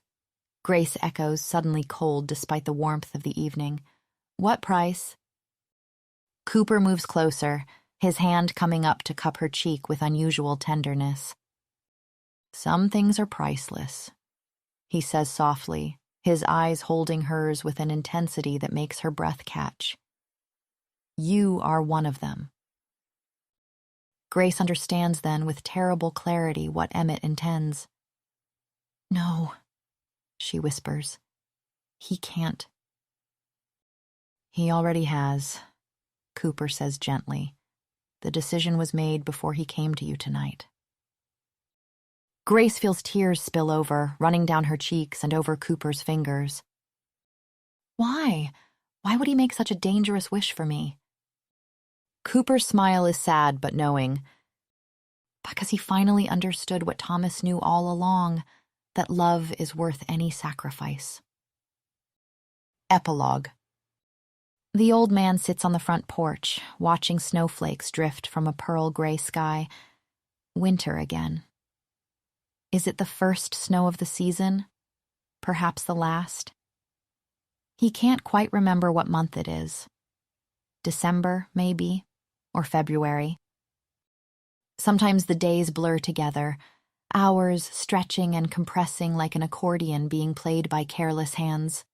Grace echoes, suddenly cold despite the warmth of the evening. What price? Cooper moves closer, his hand coming up to cup her cheek with unusual tenderness. Some things are priceless, he says softly, his eyes holding hers with an intensity that makes her breath catch. You are one of them. Grace understands then with terrible clarity what Emmett intends. No, she whispers. He can't. He already has, Cooper says gently. The decision was made before he came to you tonight. Grace feels tears spill over, running down her cheeks and over Cooper's fingers. Why? Why would he make such a dangerous wish for me? Cooper's smile is sad but knowing. Because he finally understood what Thomas knew all along, that love is worth any sacrifice. Epilogue. The old man sits on the front porch, watching snowflakes drift from a pearl-gray sky. Winter again. Is it the first snow of the season? Perhaps the last? He can't quite remember what month it is. December, maybe, or February. Sometimes the days blur together, hours stretching and compressing like an accordion being played by careless hands.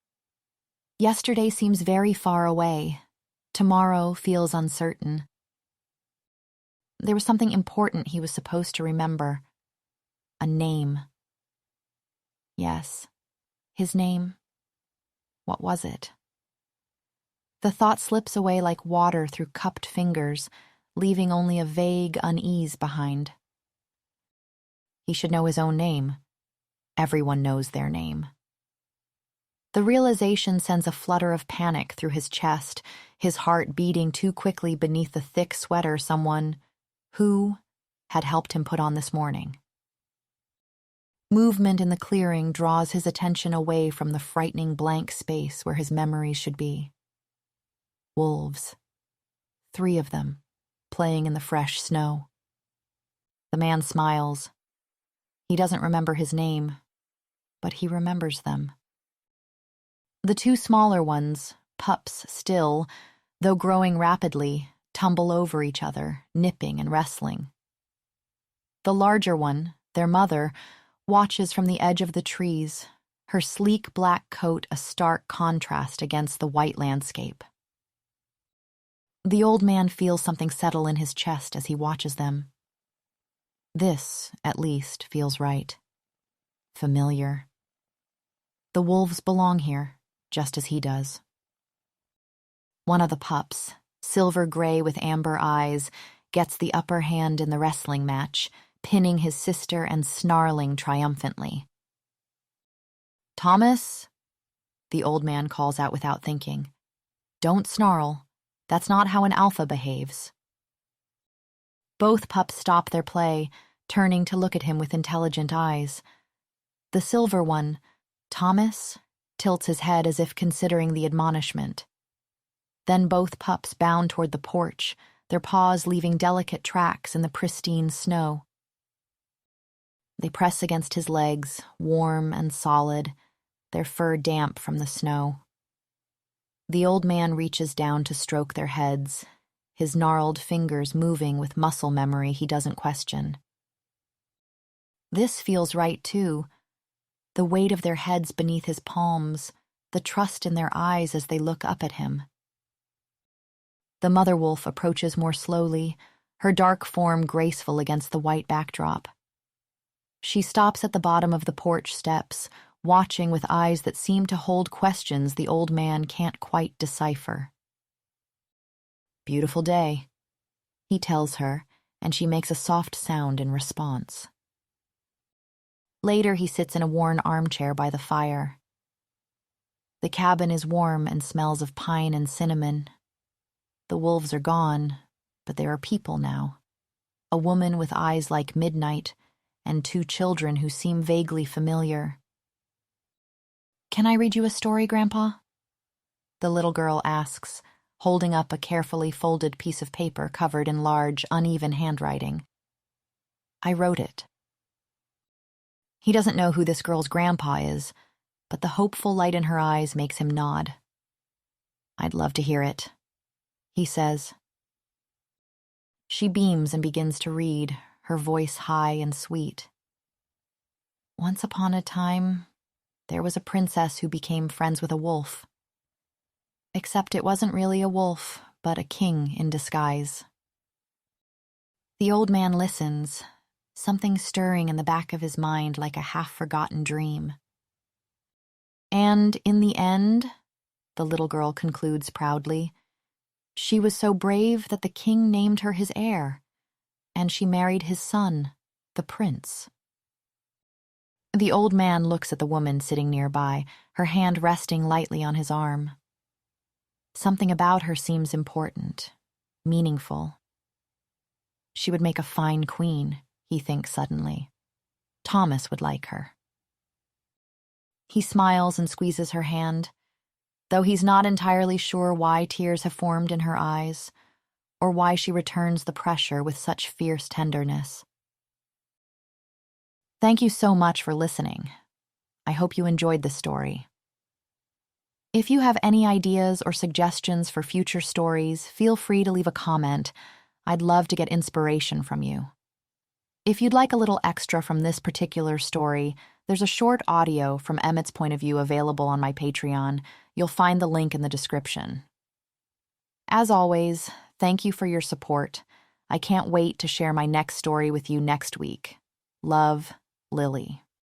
Yesterday seems very far away. Tomorrow feels uncertain. There was something important he was supposed to remember. A name. Yes, his name. What was it? The thought slips away like water through cupped fingers, leaving only a vague unease behind. He should know his own name. Everyone knows their name. The realization sends a flutter of panic through his chest, his heart beating too quickly beneath the thick sweater someone who had helped him put on this morning. Movement in the clearing draws his attention away from the frightening blank space where his memories should be. Wolves. 3 of them, playing in the fresh snow. The man smiles. He doesn't remember his name, but he remembers them. The 2 smaller ones, pups still, though growing rapidly, tumble over each other, nipping and wrestling. The larger one, their mother, watches from the edge of the trees, her sleek black coat a stark contrast against the white landscape. The old man feels something settle in his chest as he watches them. This, at least, feels right. Familiar. The wolves belong here, just as he does. One of the pups, silver gray with amber eyes, gets the upper hand in the wrestling match, pinning his sister and snarling triumphantly. "Thomas," the old man calls out without thinking. "Don't snarl. That's not how an alpha behaves." Both pups stop their play, turning to look at him with intelligent eyes. The silver one, Thomas, tilts his head as if considering the admonishment. Then both pups bound toward the porch, their paws leaving delicate tracks in the pristine snow. They press against his legs, warm and solid, their fur damp from the snow. The old man reaches down to stroke their heads, his gnarled fingers moving with muscle memory he doesn't question. This feels right, too. The weight of their heads beneath his palms, the trust in their eyes as they look up at him. The mother wolf approaches more slowly, her dark form graceful against the white backdrop. She stops at the bottom of the porch steps, watching with eyes that seem to hold questions the old man can't quite decipher. "Beautiful day," he tells her, and she makes a soft sound in response. Later, he sits in a worn armchair by the fire. The cabin is warm and smells of pine and cinnamon. The wolves are gone, but there are people now. A woman with eyes like midnight, and 2 children who seem vaguely familiar. "Can I read you a story, Grandpa?" the little girl asks, holding up a carefully folded piece of paper covered in large, uneven handwriting. "I wrote it." He doesn't know who this girl's grandpa is, but the hopeful light in her eyes makes him nod. "I'd love to hear it," he says. She beams and begins to read, her voice high and sweet. "Once upon a time, there was a princess who became friends with a wolf. Except it wasn't really a wolf, but a king in disguise." The old man listens, something stirring in the back of his mind like a half-forgotten dream. "And in the end," the little girl concludes proudly, "she was so brave that the king named her his heir, and she married his son, the prince." The old man looks at the woman sitting nearby, her hand resting lightly on his arm. Something about her seems important, meaningful. She would make a fine queen, he thinks suddenly. Thomas would like her. He smiles and squeezes her hand, though he's not entirely sure why tears have formed in her eyes, or why she returns the pressure with such fierce tenderness. Thank you so much for listening. I hope you enjoyed this story. If you have any ideas or suggestions for future stories, feel free to leave a comment. I'd love to get inspiration from you. If you'd like a little extra from this particular story, there's a short audio from Emmett's point of view available on my Patreon. You'll find the link in the description. As always, thank you for your support. I can't wait to share my next story with you next week. Love, Lily.